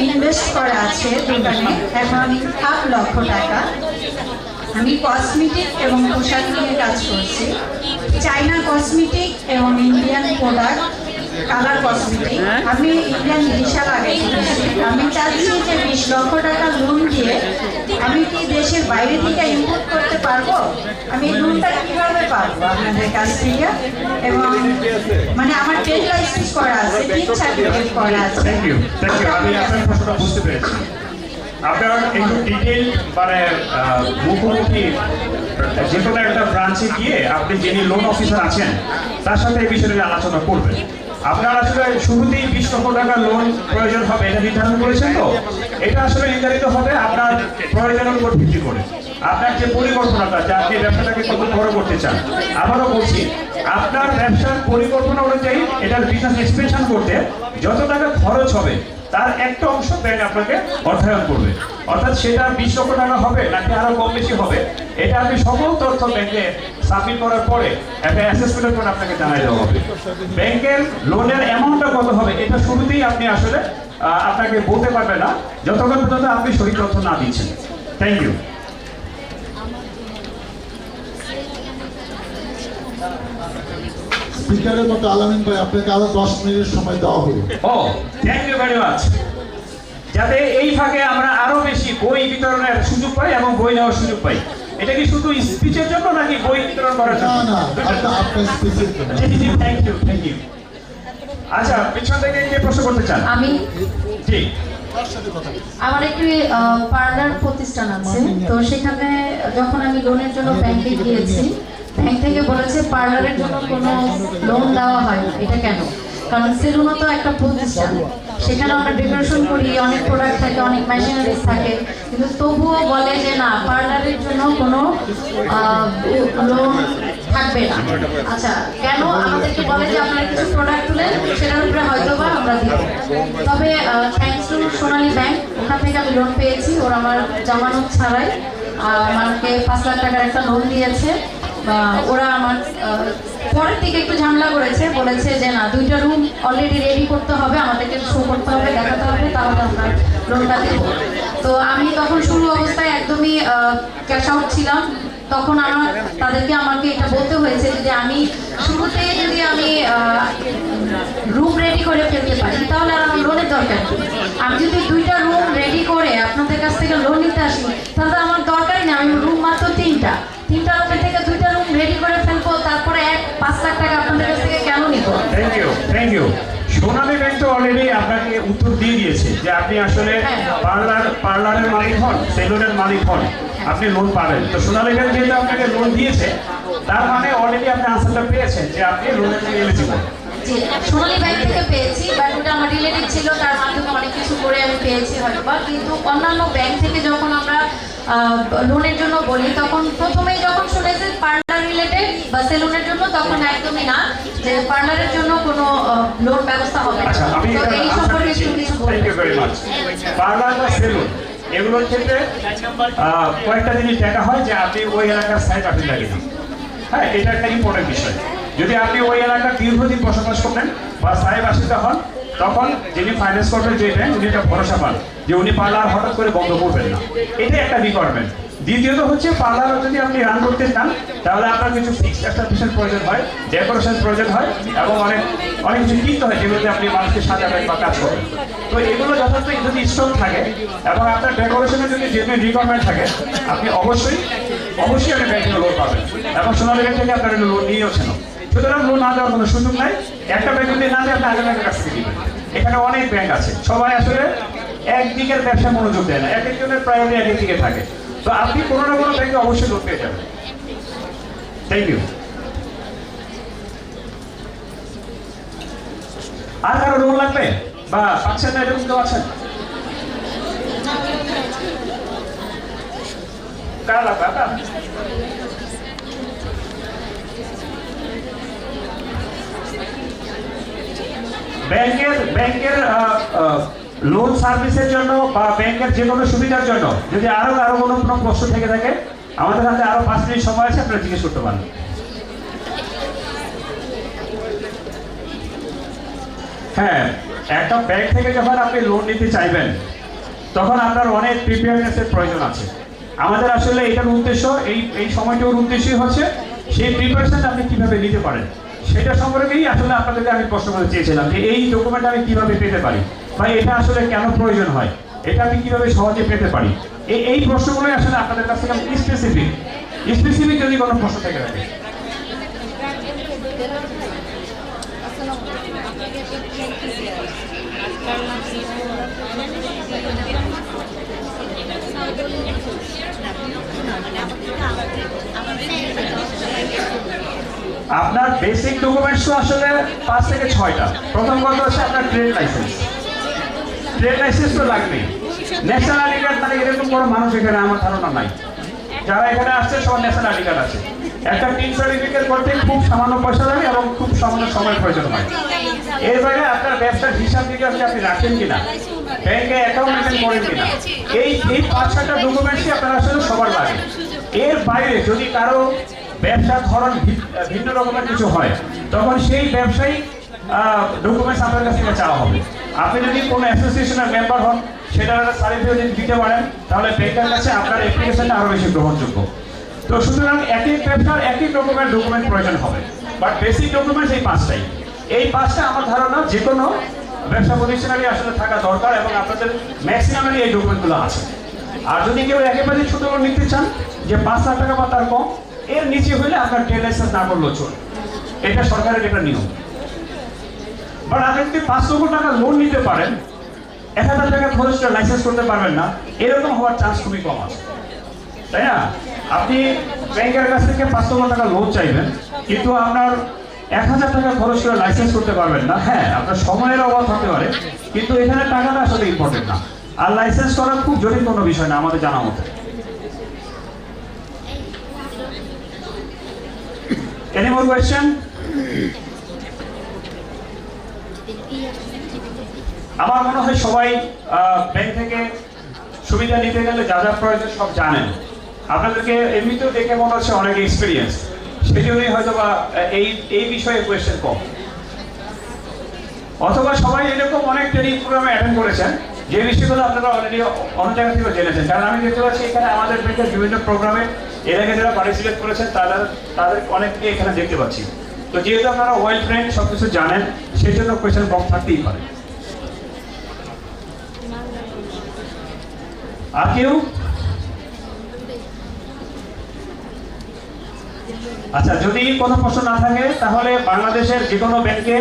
ইনভেস্ট করা আছে দোকানে এখন 7 লক্ষ টাকা। আমি কসমেটিক এবং পোশাক নিয়ে কাজ করছি, চাইনা কসমেটিক এবং ইন্ডিয়ান প্রোডাক্ট, কালার কসমেটিক। আমি ইন্ডিয়ান ভিসা লাগাইছি। আমি চাচ্ছি যে 20 লক্ষ টাকা লোন দিয়ে আমি কি দেশের বাইরে থেকে ইম্পোর্ট করতে পারবো? আমি এই লোনটা কিভাবে পাবো আপনাদের কাছ থেকে? এবং মানে আমার ট্রেড লাইসেন্স করা আছে, টিন সার্টিফিকেট করা আছে। Thank you. আমি আপনার প্রশ্নটা বুঝতে পেরেছি। আপনার একটু ডিটেইল মানে মুখোমুখি যে কোনো একটা ব্রাঞ্চে গিয়ে আপনি যিনি লোন অফিসার আছেন তার সাথে এই বিষয়ে আলোচনা করবেন। আপনার আসলে শুরুতেই 20 লক্ষ টাকা লোন প্রয়োজন হবে এটা নির্ধারণ করেছেন, তো এটা আসলে নির্ধারিত হবে আপনার প্রয়োজনের উপর ভিত্তি করে। আপনার যে পরিকল্পনাটা, যে আপনি ব্যবসাটাকে কত বড় করতে চান, আবারও বলছি আপনার ব্যবসার পরিকল্পনা অনুযায়ী এটার বিজনেস এক্সপেনশন করতে যত টাকা খরচ হবে তার একটা অংশ ব্যাংক আপনাকে অর্থায়ন করবে। অর্থাৎ সেটা 20 লক্ষ টাকা হবে নাকি আরো কম বেশি হবে, এটা আপনি সকল তথ্য ব্যাংকে সাবমিট করার পরে একটা অ্যাসেসমেন্টের পর আপনাকে জানাই দেওয়া হবে। ব্যাংকের লোনের অ্যামাউন্টটা কত হবে এটা শুরুতেই আপনি আসলে আপনাকে বলতে পারবে না যতক্ষণ পর্যন্ত আপনি সঠিক তথ্য না দিচ্ছেন। Thank you. স্পিকারের মতো আলামিন ভাই, আপনাকে আরো 10 মিনিট সময় দেওয়া হলো। ও থ্যাংক ইউ ভেরি মাচ। যাতে এই ফাঁকে আমরা আরো বেশি বই বিতরণের সুযোগ পাই এবং বই নেওয়ার সুযোগ পাই। এটা কি শুধু স্পিচের জন্য নাকি বই বিতরণ করার জন্য? না না, আপনার স্পিচের জন্য। জি জি, থ্যাংক ইউ থ্যাংক ইউ। আচ্ছা, পিছন থেকে কে প্রশ্ন করতে চান? আমি জি, আমার একটি পার্লার প্রতিষ্ঠান আছে, তো সেখানে যখন আমি লোনের জন্য ব্যাংকে গিয়েছি, ব্যাংক থেকে বলেছে পার্লারের জন্য কোনো লোন দেওয়া হয় না। এটা কেন? কারণ সেলুনও তো একটা প্রতিষ্ঠান, সেখানে আমরা ডেকোরেশন করি, অনেক প্রোডাক্ট থাকে, অনেক মেশিনারিজ থাকে, কিন্তু তবুও বলে যে না, পার্লারের জন্য কোনো লোন থাকবে না। আচ্ছা, কেন আমাদেরকে বলে যে আপনারা কিছু প্রোডাক্ট তুলেন, সেটার উপরে হয়তো বা আমরা দিব। তবে থ্যাঙ্কস টু সোনালী ব্যাংক, ওখান থেকে আমি লোন পেয়েছি। ওরা আমার জামানত ছাড়াই আমাকে 5 লাখ টাকার একটা লোন দিয়েছে। ওরা আমার পরের দিকে একটু ঝামেলা করেছে, বলেছে যে না, 2টা রুম অলরেডি রেডি করতে হবে, আমাদেরকে শো করতে হবে, দেখাতে হবে, তাহলে আমরা লোনটা দেব। তো আমি তখন শুরু অবস্থায় একদমই ক্যাশ আউট ছিলাম। তখন তাদেরকে আমাকে এটা বলতে হয়েছে যদি আমি শুরুতে যদি আমি রুম রেডি করে ফেলতে পারি তাহলে আর আমার লোনের দরকার নেই। আমি যদি 2টা রুম রেডি করে আপনাদের কাছ থেকে লোন নিতে আসি তাহলে আমার দরকারই না। আমি রুম মাত্র 3টা রুমের থেকে 2টা রুম রেডি করে ফেলবো, তারপরে 5 লাখ টাকা আপনাদের কাছ থেকে কেন নিব? Thank you. সোনালী ব্যাংক তো অলরেডি আপনাকে উত্তর দিয়ে দিয়েছে যে আপনি আসলে পার্লারের মালিক হন, সেলুনের মালিক হন, আপনি লোন পাবেন। তো সোনালী ব্যাংক যেহেতু আপনাকে লোন দিয়েছে, তার মানে অলরেডি আপনি আনসারটা পেয়েছেন যে আপনি লোনের জন্য এলিজিবল। জি, সোনালী ব্যাংক থেকে পেয়েছি, বাট ওটা আমার রিলেটিভ ছিল, তার মাধ্যমে অনেক কিছু করে আমি পেয়েছি হয়তোবা। কিন্তু অন্যান্য ব্যাংক থেকে যখন আমরা লোনের জন্য বলি, তখন প্রথমেই যখন শুনেছি পার্লার রিলেটেড বা সেলুনের জন্য, তখন একদমই না, যে পার্লারের জন্য কোনো লোন ব্যবস্থা হবে না। আচ্ছা, আমি তো এই সম্পর্কে একটু কিছু বলবেন? Thank you very much. Parlour বা সেলুন এগুলোর ক্ষেত্রে কয়েকটা জিনিস দেখা হয় যে আপনি ওই এলাকার সাইট আপনি লাগে না। হ্যাঁ, এটা একটা ইম্পর্টেন্ট বিষয়। যদি আপনি ওই এলাকার দীর্ঘদিন বসবাস করবেন বা স্থায়ী বাসিন্দা হন, তখন যিনি ফাইন্যান্স করবেন যে ব্যাংক, উনি একটা ভরসা পান যে উনি পার্লার হঠাৎ করে বন্ধ করবেন না। এটাই একটা রিকোয়ারমেন্ট। দ্বিতীয়ত হচ্ছে পার্লার যদি আপনি রান করতে চান, তাহলে আপনার কিছু ফিক্সড এস্টাবলিশমেন্ট প্রয়োজন হয়, ডেকোরেশন প্রয়োজন হয়, এবং অনেক কিছু কিনতে হয় যেগুলোতে আপনি মানুষকে সাজাবেন বা কাজ করবেন। তো এগুলো যথার্থ যদি স্টক থাকে এবং আপনার ডেকোরেশনের যদি যেগুলো রিকোয়ারমেন্ট থাকে, আপনি অবশ্যই আপনি ব্যাংক থেকে লোন পাবেন, এবং সোনালী ব্যাংক থেকে আপনার লোন নিয়েওছেন। সুতরাং লোন না দেওয়ার কোনো সুযোগ নাই। একটা ব্যাংক যদি না দেয়, আপনি আগে ব্যাংকের কাছ থেকে দিবেন। এখানে অনেক ব্যাংক আছে, সবাই আসলে একদিকের ব্যবসা মনোযোগ দেয় না, এক একজনের প্রায়োরিটি এক দিকে থাকে। তো আপনি কোনো না কোনো ব্যাংকে অবশ্যই লোন পেয়ে যাবেন। Thank you. আর কারো লোন লাগবে বা পাচ্ছেন না এরকম কেউ আছেন? কারা লাগবে আপনার? ব্যাংকের লোন সার্ভিসের জন্য বা ব্যাংকের যে কোনো সুবিধার জন্য যদি আরো কোনো প্রশ্ন থেকে থাকে, আমাদের হাতে আরো 5 মিনিট সময় আছে, আপনারা জিজ্ঞেস করতে পারেন। হ্যাঁ, একটা ব্যাংক থেকে যখন আপনি লোন নিতে চাইবেন, তখন আপনার অনেক প্রিপেয়ারনেসের প্রয়োজন আছে। আমাদের আসলে এটার উদ্দেশ্য, এই সময়টার উদ্দেশ্যই হচ্ছে সেই প্রিপারেশন আপনি কিভাবে নিতে পারেন সেটা সম্পর্কেই আসলে আপনাদেরকে আমি প্রশ্ন করতে চেয়েছিলাম যে এই ডকুমেন্ট আমি কিভাবে পেতে পারি, বা এটা আসলে কেন প্রয়োজন হয়, এটা আমি কিভাবে সহজে পেতে পারি। এই প্রশ্নগুলোই আসলে আপনাদের কাছ থেকে স্পেসিফিক যদি কোনো প্রশ্ন থেকে থাকে। আপনার বেসিক ডকুমেন্টস তো আসলে 5 থেকে 6টা। প্রথম কথা হচ্ছে আপনার ট্রেড লাইসেন্স তো লাগবেই। ন্যাশনাল আইডি কার্ড মানে এরকম কোনো মানুষ এখানে আমার ধারণা নাই। যারা এখানে আসছে সব ন্যাশনাল আইডি কার্ড আছে। একটা টিন সার্টিফিকেট করতে খুব সামান্য পয়সা লাগে এবং খুব সামান্য সময় প্রয়োজন হয়। এর বাইরে আপনার ব্যবসার হিসাব নিকাশ আপনি রাখেন কিনা, ব্যাংকে অ্যাকাউন্ট মেনটেন করেন কিনা, এই 5-6টা ডকুমেন্টসই আপনার আসলে সবার লাগে। এর বাইরে যদি কারো ব্যবসার ধরন ভিন্ন রকমের কিছু হয়, তখন সেই ব্যবসায়িক ডকুমেন্টস আপনার কাছ থেকে চাওয়া হবে। আপনি যদি কোনো অ্যাসোসিয়েশনের মেম্বার হন, সেটার একটা সার্টিফিকেট যদি দিতে পারেন, তাহলে ব্যাংকের কাছে আপনার অ্যাপ্লিকেশনটা আরও বেশি গ্রহণযোগ্য। তো সুতরাং একই ব্যবসার একই রকমের ডকুমেন্ট প্রয়োজন হবে, বাট বেসিক ডকুমেন্টস এই 5টাই। এই 5টা আমার ধারণা যে কোনো ব্যবসা প্রতিষ্ঠানেরই আসলে থাকা দরকার, এবং আপনাদের ম্যাক্সিমামেরই এই ডকুমেন্টগুলো আছে। আর যদি কেউ একেবারে ছোট লোন নিতে চান, যে 5 লাখ টাকা বা তার কম, এর নিচে হলে আপনার ট্রেড লাইসেন্স না করলেও চলে, এটা সরকারের একটা নিয়ম। বাট আপনি যদি 5 লক্ষ টাকা লোন নিতে পারেন, 1000 টাকা খরচ করে লাইসেন্স করতে পারবেন না, এরকম হওয়ার চান্স খুবই কম আছে, তাই না? আপনি ব্যাংকের কাছ থেকে 5 লক্ষ টাকা লোন চাইবেন, কিন্তু আপনার 1000 টাকা খরচ করে লাইসেন্স করতে পারবেন না। হ্যাঁ, আপনার সময়ের অভাব হতে পারে, কিন্তু এখানে টাকাটা আসলে ইম্পর্টেন্ট না। আর লাইসেন্স করা খুব জটিল কোনো বিষয় না আমাদের জানা মতে। Any more question? আমার মনে হয় সবাই ব্যাংক থেকে সুবিধা নিতে গেলে যা যা প্রয়োজন সব জানেন। আপনাদেরকে এমনিতেও দেখে মনে হচ্ছে অনেক এক্সপিরিয়েন্স, সেই জন্যই হয়তো বা এই বিষয়ে কোয়েশ্চেন কম। অথবা সবাই এরকম অনেক ট্রেনিং প্রোগ্রামে অ্যাটেন্ড করেছেন, যে বিষয়গুলো আপনারা অলরেডি অনেক জায়গা থেকে জেনেছেন। কারণ আমি দেখতে পাচ্ছি এখানে আমাদের ব্যাংকের বিভিন্ন প্রোগ্রামে এর আগে যারা পার্টিসিপেট করেছেন তাদের অনেককে এখানে দেখতে পাচ্ছি। তো যেহেতু আপনারা ওয়েল ট্রেন্ড, সব কিছু জানেন, সেই জন্য কোয়েশ্চেন কম থাকতেই পারে। আর কেউ? আচ্ছা, যদি কোনো প্রশ্ন না থাকে, তাহলে বাংলাদেশের যে কোনো ব্যাংকে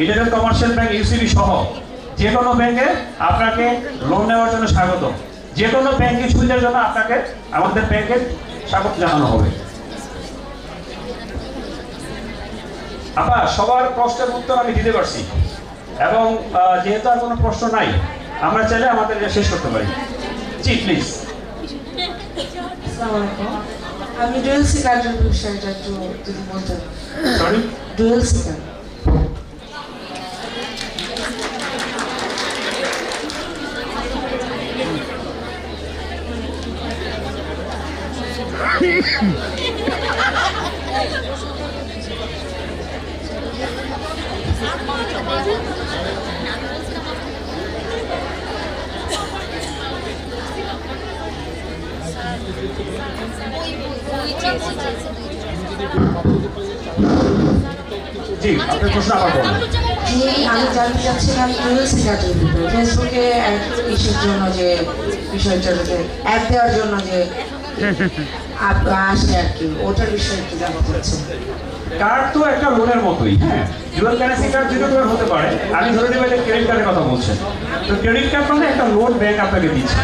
ইন্ডিয়ান কমার্শিয়াল ব্যাংক ইউসিবি সহ যে কোনো ব্যাংকে আপনাকে লোন নেওয়ার জন্য স্বাগত। যে কোনো ব্যাংকিং সুবিধার জন্য আপনাকে আমাদের ব্যাংকে স্বাগত জানানো হবে। আবার সবার প্রশ্নের উত্তর আমি দিতে পারছি এবং যেহেতু আর কোনো প্রশ্ন নাই আমরা চাইলে আমাদের এটা শেষ করতে পারি। জি প্লিজ। আসসালামু আলাইকুম। আমি ডুয়েল সি কার্ডের বিষয়টা একটু যদি বলতেন। Sorry, dual C card. জি আপনার প্রশ্ন আবার বলুন। জি আমি জানতে চাচ্ছিলাম ডুয়েল সি কার্ডের ভিতরে ফেসবুকে ইসের জন্য যে বিষয়টা যে অ্যাড দেওয়ার জন্য যে আসে আর কি, ওটার বিষয়ে একটু জানতে চাচ্ছি। কার্ড তো একটা লোনের মতোই, হ্যাঁ। ডুয়াল কারেন্সি কার্ড দুটো করে হতে পারে। আমি ধরে নেব এটা ক্রেডিট কার্ডের কথা বলছেন। তো ক্রেডিট কার্ড মানে একটা লোন ব্যাংক আপনাকে দিচ্ছে,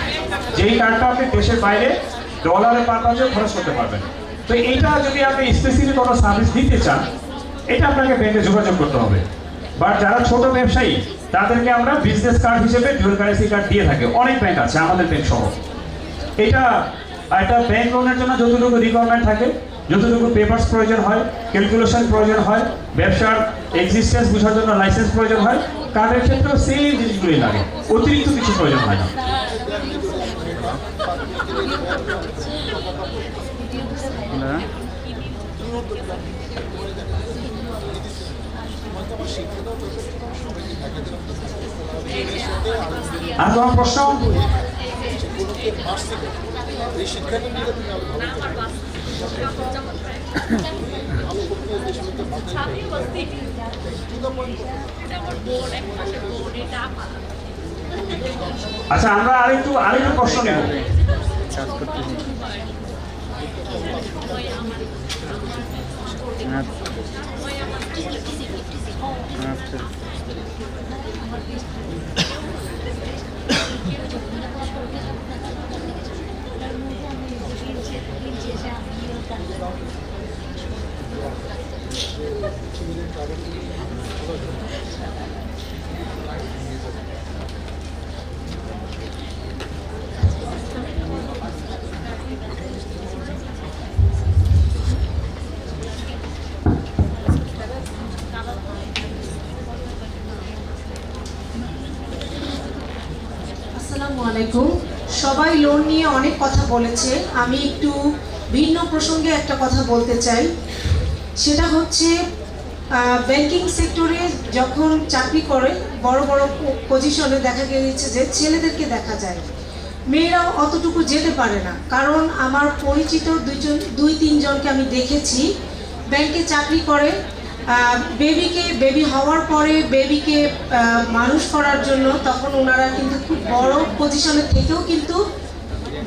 যেই কার্ডটা আপনি দেশের বাইরে ডলারের পারপাসে খরচ করতে পারবেন। তো এইটা যদি আপনি স্পেসিফিক কোনো সার্ভিস দিতে চান, এটা আপনাকে ব্যাংকে যোগাযোগ করতে হবে। বাট যারা ছোট ব্যবসায়ী তাদেরকে আমরা বিজনেস কার্ড হিসেবে ডুয়াল কারেন্সি কার্ড দিয়ে থাকি। অনেক ব্যাংক আছে, আমাদের ব্যাংক সহ। এটা একটা ব্যাংক লোনের জন্য যতটুকু রিকোয়ারমেন্ট থাকে, যতটুকু পেপারস প্রয়োজন হয়, ক্যালকুলেশন প্রয়োজন হয়, ব্যবসার এক্সিস্টেন্স বোঝার জন্য লাইসেন্স প্রয়োজন হয়, কার্ডের ক্ষেত্রেও সেই জিনিসগুলি লাগে, অতিরিক্ত কিছু প্রয়োজন হয় না। আর কোনো প্রশ্ন? আচ্ছা আমরা আরেকটু প্রশ্ন নেব। আসসালামু আলাইকুম। সবাই লোন নিয়ে অনেক কথা বলেছে, আমি একটু ভিন্ন প্রসঙ্গে একটা কথা বলতে চাই। সেটা হচ্ছে ব্যাংকিং সেক্টরে যখন চাকরি করে বড় বড় পজিশনে দেখা গিয়েছে যে ছেলেদেরকে দেখা যায়, মেয়েরাও অতটুকু যেতে পারে না। কারণ আমার পরিচিত দুই তিনজনকে আমি দেখেছি ব্যাংকে চাকরি করে, বেবি হওয়ার পরে বেবিকে মানুষ করার জন্য তখন ওনারা কিন্তু খুব বড় পজিশনে থেকেও কিন্তু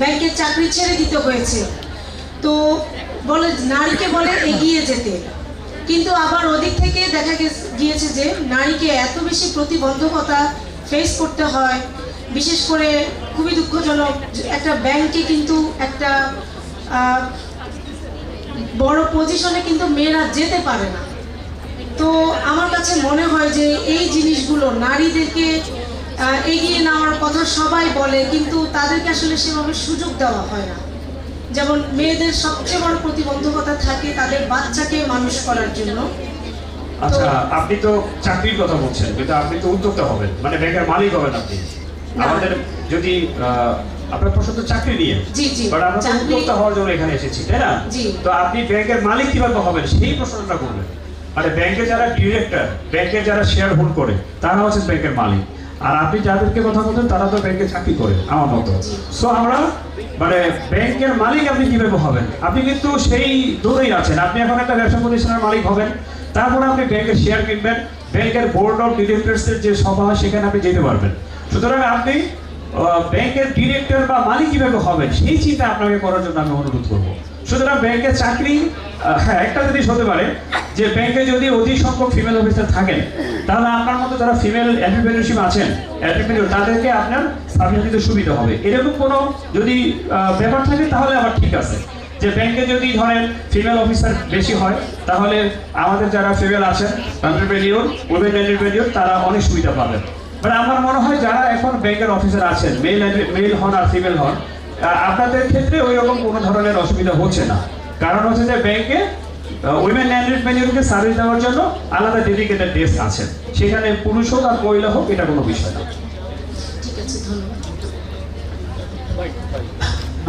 ব্যাংকের চাকরি ছেড়ে দিতে হয়েছে। তো বলে নারীকে বলে এগিয়ে যেতে, কিন্তু আবার ওদিক থেকে দেখা গিয়েছে যে নারীকে এত বেশি প্রতিবন্ধকতা ফেস করতে হয়। বিশেষ করে খুবই দুঃখজনক, একটা ব্যাংকে কিন্তু একটা বড় পজিশনে কিন্তু মেয়েরা যেতে পারে না। তো আমার কাছে মনে হয় যে এই জিনিসগুলো নারীদেরকে এগিয়ে নেওয়ার কথা সবাই বলে, কিন্তু তাদেরকে আসলে সেভাবে সুযোগ দেওয়া হয় না। যেমন মেয়েদের সবচেয়ে বড় প্রতিবন্ধকতা থাকে তাদের বাচ্চাকে মানুষ করার জন্য। আচ্ছা আপনি তো চাকরির কথা বলছেন, কিন্তু আপনি তো উদ্যোক্তা হবেন, মানে ব্যাংকের মালিক হবেন আপনি। আমাদের যদি আপনার প্রশ্ন তো চাকরি নিয়ে, বাট আমরা তো উদ্যোক্তা হওয়ার জন্য এখানে এসেছি, তাই না? তো আপনি ব্যাংকের মালিক কিভাবে হবেন সেই প্রশ্নটা করবেন। মানে ব্যাংকে যারা ডিরেক্টর, ব্যাংকে যারা শেয়ার হোল্ড করে তারা হচ্ছে ব্যাংকের মালিক, আর আপনি যাদেরকে কথা বলছেন তারা তো ব্যাংকে চাকরি করে আমার মতো। সো আমরা মানে ব্যাংকের মালিক আপনি কিভাবে হবেন? আপনি কিন্তু সেই দূরেই আছেন। আপনি এখন একটা ব্যবসা প্রতিষ্ঠানের মালিক হবেন, তারপরে আপনি ব্যাংকের শেয়ার কিনবেন, ব্যাংকের বোর্ড অফ ডিরেক্টরসের যে সভা হয় সেখানে আপনি যেতে পারবেন। সুতরাং আপনি ব্যাংকের ডিরেক্টর বা মালিক কিভাবে হবেন সেই চিন্তা আপনাকে করার জন্য আমি অনুরোধ করবো। সুতরাং ব্যাংকের চাকরি হ্যাঁ একটা জিনিস হতে পারে যে ব্যাংকে যদি অধিক সংখ্যক ফিমেল অফিসার থাকেন, তাহলে আপনার মতো যারা ফিমেল এন্টারপ্রেনিয়রশিপ আছেন এন্টারপ্রেনিয়র, তাদেরকে আপনার সার্ভিস দিতে সুবিধা হবে। এরকম কোনো যদি ব্যাপার থাকে তাহলে আবার ঠিক আছে, যে ব্যাংকে যদি ধরেন ফিমেল অফিসার বেশি হয় তাহলে আমাদের যারা ফিমেল আছেন এন্টারপ্রেনিয়র, উইমেন এন্টারপ্রেনিয়র, তারা অনেক সুবিধা পাবেন। মানে আমার মনে হয় যারা এখন ব্যাংকের অফিসার আছেন, মেল হন আর ফিমেল হন, আপনাদের ক্ষেত্রে ওই রকম কোনো ধরনের অসুবিধা হচ্ছে না। কারণ হচ্ছে যে ব্যাংকে উইমেন এন্টারপ্রেনিয়রকে সার্ভিস দেওয়ার জন্য আলাদা ডেডিকেটেড ডেস্ক আছে, সেখানে পুরুষ হোক আর মহিলা হোক এটা কোনো বিষয় না। ঠিক আছে, ধন্যবাদ।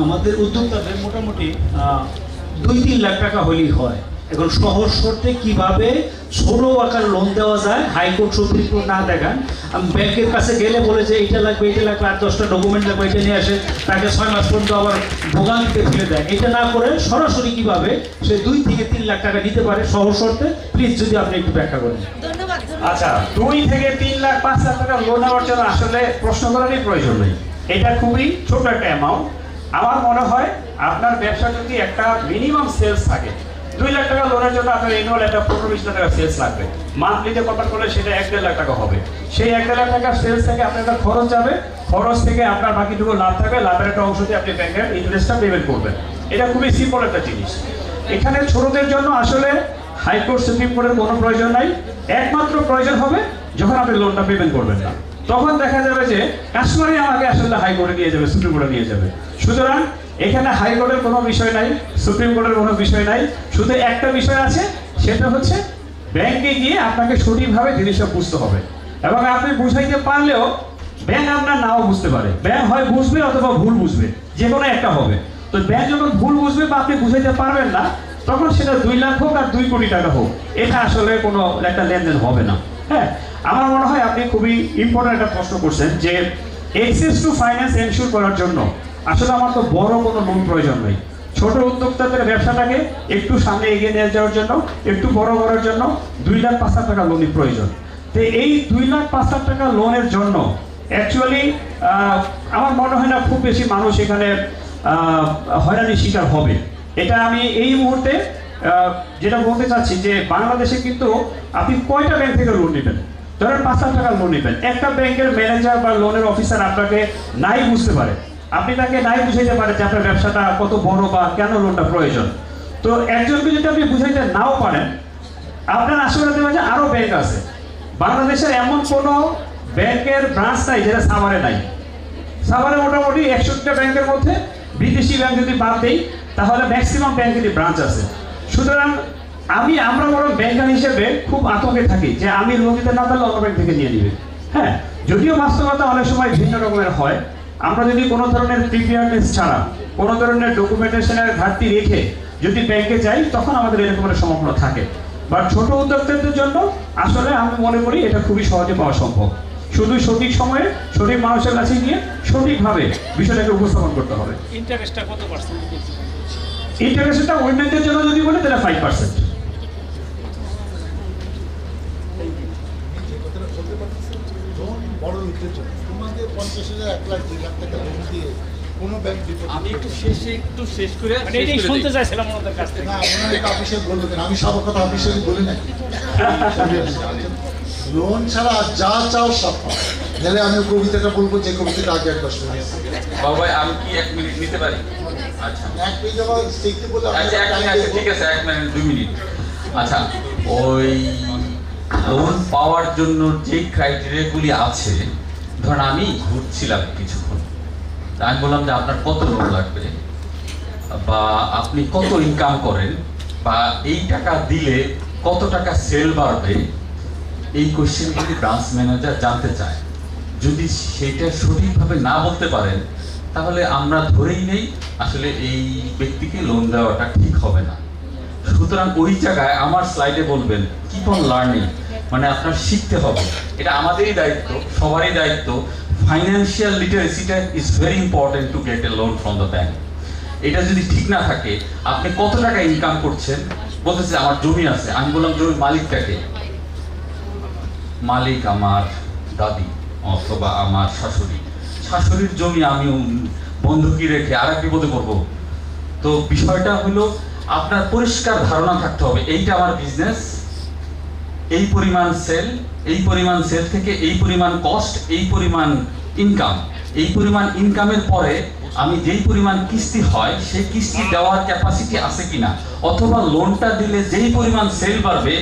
আমাদের উদ্যোক্তাদের মোটামুটি 2-3 লাখ টাকা হলেই হয়। এখন সহজ শর্তে কিভাবে ছোট আকার লোন দেওয়া যায়, হাইকোর্ট সুপ্রিম কোর্ট না দেখান। ব্যাংকের কাছে গেলে বলে যে এইটা লাগবে, 8-10টা ডকুমেন্ট লাগবে, এটা নিয়ে আসে, তাকে 6 মাস পর্যন্ত আবার ভোগান্তিতে ফেলে দেয়। এটা না করে সরাসরি কিভাবে সে 2 থেকে 3 লাখ টাকা নিতে পারে সহজ শর্তে, প্লিজ যদি আপনি একটু ব্যাখ্যা করেন। আচ্ছা, 2 থেকে 3 লাখ 5 লাখ টাকা লোন নেওয়ার জন্য আসলে প্রশ্ন করারই প্রয়োজন নেই। এটা খুবই ছোট একটা অ্যামাউন্ট। আমার মনে হয় আপনার ব্যবসা যদি একটা মিনিমাম সেলস থাকে, 2 লাখ টাকা লোনের জন্য আপনার অ্যানুয়াল একটা 15-20 লাখ টাকা সেলস লাগবে। মান্থলিতে কনভার্ট করলে সেটা 1-1.5 লাখ টাকা হবে। সেই 1-1.5 লাখ টাকার সেলস থেকে আপনার একটা খরচ যাবে, খরচ থেকে আপনার বাকিটুকু লাভ থাকবে, লাভের একটা অংশ দিয়ে আপনি ব্যাংকের ইন্টারেস্টটা পেমেন্ট করবেন। এটা খুবই সিম্পল একটা জিনিস। এখানে ছোটদের জন্য আসলে হাইকোর্ট সুপ্রিম কোর্টের কোনো প্রয়োজন নাই। একমাত্র প্রয়োজন হবে যখন আপনি লোনটা পেমেন্ট করবেন না, তখন দেখা যাবে যে কাস্টমারই আমাকে আসলে হাইকোর্টে নিয়ে যাবে, সুপ্রিম কোর্টে নিয়ে যাবে। সুতরাং এখানে হাইকোর্টের কোনো বিষয় নাই, সুপ্রিম কোর্টের কোনো বিষয় নাই, শুধু একটা বিষয় আছে, সেটা হচ্ছে ব্যাংকে গিয়ে আপনাকে সঠিকভাবে জিনিসটা বুঝতে হবে। এবং আপনি বুঝাইতে পারলেও ব্যাংক আপনার নাও বুঝতে পারে, ব্যাংক হয় বুঝবে অথবা ভুল বুঝবে, যে কোনো একটা হবে। তো ব্যাংক যখন ভুল বুঝবে বা আপনি বুঝাইতে পারবেন না, তখন সেটা 2 লাখ হোক আর 2 কোটি টাকা হোক, এটা আসলে কোনো একটা লেনদেন হবে না। হ্যাঁ, আমার মনে হয় আপনি খুবই ইম্পর্টেন্ট একটা প্রশ্ন করছেন যে অ্যাক্সেস টু ফাইন্যান্স এনশিওর করার জন্য আসলে আমার তো বড় কোনো লোন প্রয়োজন নেই। ছোট উদ্যোক্তাদের ব্যবসাটাকে একটু সামনে এগিয়ে নিয়ে যাওয়ার জন্য, একটু বড় করার জন্য 2 লাখ 5 লাখ টাকা লোনের প্রয়োজন। তো এই 2 লাখ 5 লাখ টাকা লোনের জন্য অ্যাকচুয়ালি আমার মনে হয় না খুব বেশি মানুষ এখানে হয়রানির শিকার হবে। এটা আমি এই মুহূর্তে যেটা বলতে চাচ্ছি যে বাংলাদেশে কিন্তু আপনি কয়টা ব্যাংক থেকে লোন নেবেন, ধরেন 5 লাখ টাকা লোন নেবেন, একটা ব্যাংকের ম্যানেজার বা লোনের অফিসার আপনাকে নাই বুঝতে পারে, আপনি তাকে নাই বুঝাইতে পারেন যে আপনার ব্যবসাটা কত বড় বা কেন লোনটা প্রয়োজন। তো একজনকে যদি আপনি বুঝাইতে নাও পারেন, আপনার আশেপাশে যে আরো ব্যাংক আছে, বাংলাদেশের এমন কোনো ব্যাংকের ব্রাঞ্চ নাই যেটা সাভারে নাই। সাভারে মোটামুটি 61টা ব্যাংকের মধ্যে বিদেশি ব্যাংক যদি বাদ দেই তাহলে ম্যাক্সিমাম ব্যাংকেরই ব্রাঞ্চ আছে। সুতরাং আমরা বড় ব্যাংকার হিসেবে খুব আতঙ্কে থাকি যে আমি লোন দিতে না পারলে অন্য ব্যাংক থেকে নিয়ে নিবে। হ্যাঁ, যদিও বাস্তবতা অনেক সময় ভিন্ন রকমের হয়। আমরা যদি কোনো ধরনের প্রিপেয়ারনেস ছাড়া, কোনো ধরনের ডকুমেন্টেশনের ঘাটতি রেখে যদি ব্যাংকে যাই, তখন আমাদের এরকমের সম্ভাবনা থাকে। বাট ছোট উদ্যোক্তাদের জন্য আসলে আমি মনে করি এটা খুবই সহজে পাওয়া সম্ভব। শুধু সঠিক সময়ে সঠিক মানুষের কাছে গিয়ে সঠিকভাবে বিষয়টাকে উপস্থাপন করতে হবে। ইন্টারেস্টটা কত পার্সেন্ট? ইন্টারেস্টটা উইমেনদের জন্য যদি বলি তাহলে 5%। বড় লোকদের জন্য তোমাদের 50,000 1 লাখ 2 লাখ টাকা লোন দিয়ে কোনো ব্যাংক ডিপোজিট, আমি একটু শেষ করে মানে এটাই শুনতে চাইছিলাম ওনাদের কাছ থেকে। না, ওনারা এটা অফিসিয়াল বললো কেন, আমি সব কথা অফিসিয়ালি বলি না। লোন ছাড়া যা চাও সব পাও। গেলে আমি কবিতাটা বলবো, যে কবিতাটা আগে 10 মিনিট। বাবা আমি কি 1 মিনিট নিতে পারি? আচ্ছা, 1 পেজ আবার শিখতে বলে আচ্ছা ঠিক আছে, 1 মিনিট 2 মিনিট। আচ্ছা, ওই লোন পাওয়ার জন্য যে ক্রাইটেরিয়াগুলি আছে, ধরেন আমি ঘুরছিলাম কিছুক্ষণ, আমি বললাম যে আপনার কত লোন লাগবে বা আপনি কত ইনকাম করেন বা এই টাকা দিলে কত টাকা সেল বাড়বে, এই কোশ্চেনগুলি ব্রাঞ্চ ম্যানেজার জানতে চায়। যদি সেটা সঠিকভাবে না বলতে পারেন তাহলে আমরা ধরেই নেই আসলে এই ব্যক্তিকে লোন দেওয়াটা ঠিক হবে না। সুতরাং ওই জায়গায় আমার স্লাইডে বলবেন কিপ অন লার্নিং, মানে আপনার শিখতে হবে। এটা আমাদেরই দায়িত্ব, সবারই দায়িত্ব। ফাইন্যান্সিয়াল লিটারেসিটা is very important to get a loan from the bank. এটা যদি ঠিক না থাকে, আপনি কত টাকা ইনকাম করছেন, বলতেছে আমার জমি আছে, আমি বললাম জমির মালিকটাকে, মালিক আমার দাদি অথবা আমার শাশুড়ির জমি আমি বন্ধকি রেখে আর এক বিপদে পড়বো। তো বিষয়টা হলো আপনার পরিষ্কার ধারণা থাকতে হবে এইটা আমার বিজনেস, এই পরিমাণ সেল, এই পরিমাণ সেল থেকে এই পরিমাণ কস্ট, এই পরিমাণ ইনকাম, এই পরিমাণ ইনকামের পরে আমি যেই পরিমাণ কিস্তি হয় সেই কিস্তি দেওয়ার ক্যাপাসিটি আছে কিনা, অথবা লোনটা দিলে যেই পরিমাণ সেল বাড়বে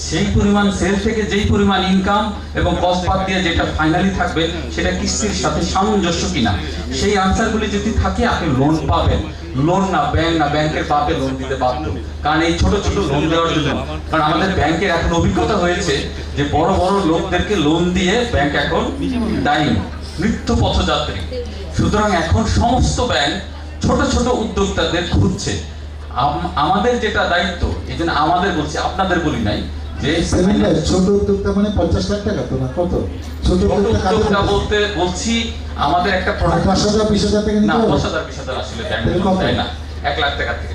সেই পরিমাণ সেল থেকে যেই পরিমাণ ইনকাম এবং কস্ট বাদ দিয়ে যেটা ফাইনালি থাকবে সেটা কিস্তির সাথে সামঞ্জস্য কিনা, সেই আনসারগুলি যদি থাকে আপনি লোন পাবেন। লোন না ব্যাংক না ব্যাংকের বাপে লোন দিতে বাধ্য, কারণ এই ছোট ছোট লোন দেওয়ার জন্য, কারণ আমাদের ব্যাংকের এখন অভিজ্ঞতা হয়েছে যে বড় বড় লোকদেরকে লোন দিয়ে ব্যাংক এখন দায়ী, মৃত্যু পথযাত্রী। সুতরাং এখন সমস্ত ব্যাংক ছোট ছোট উদ্যোক্তাদের খুঁজছে। আমাদের যেটা দায়িত্ব, এই জন্য আমাদের বলছি, আপনাদের বলি নাই, যে ছোট উদ্যোক্তা মানে 50 লাখ টাকা তো না, কত ছোট উদ্যোক্তা বলতে বলছি আমাদের একটা প্রোডাক্ট 10,000 20,000 টাকা না, 10,000 20,000 আসলে ব্যাংক দেয় না, 1 লাখ টাকা থেকে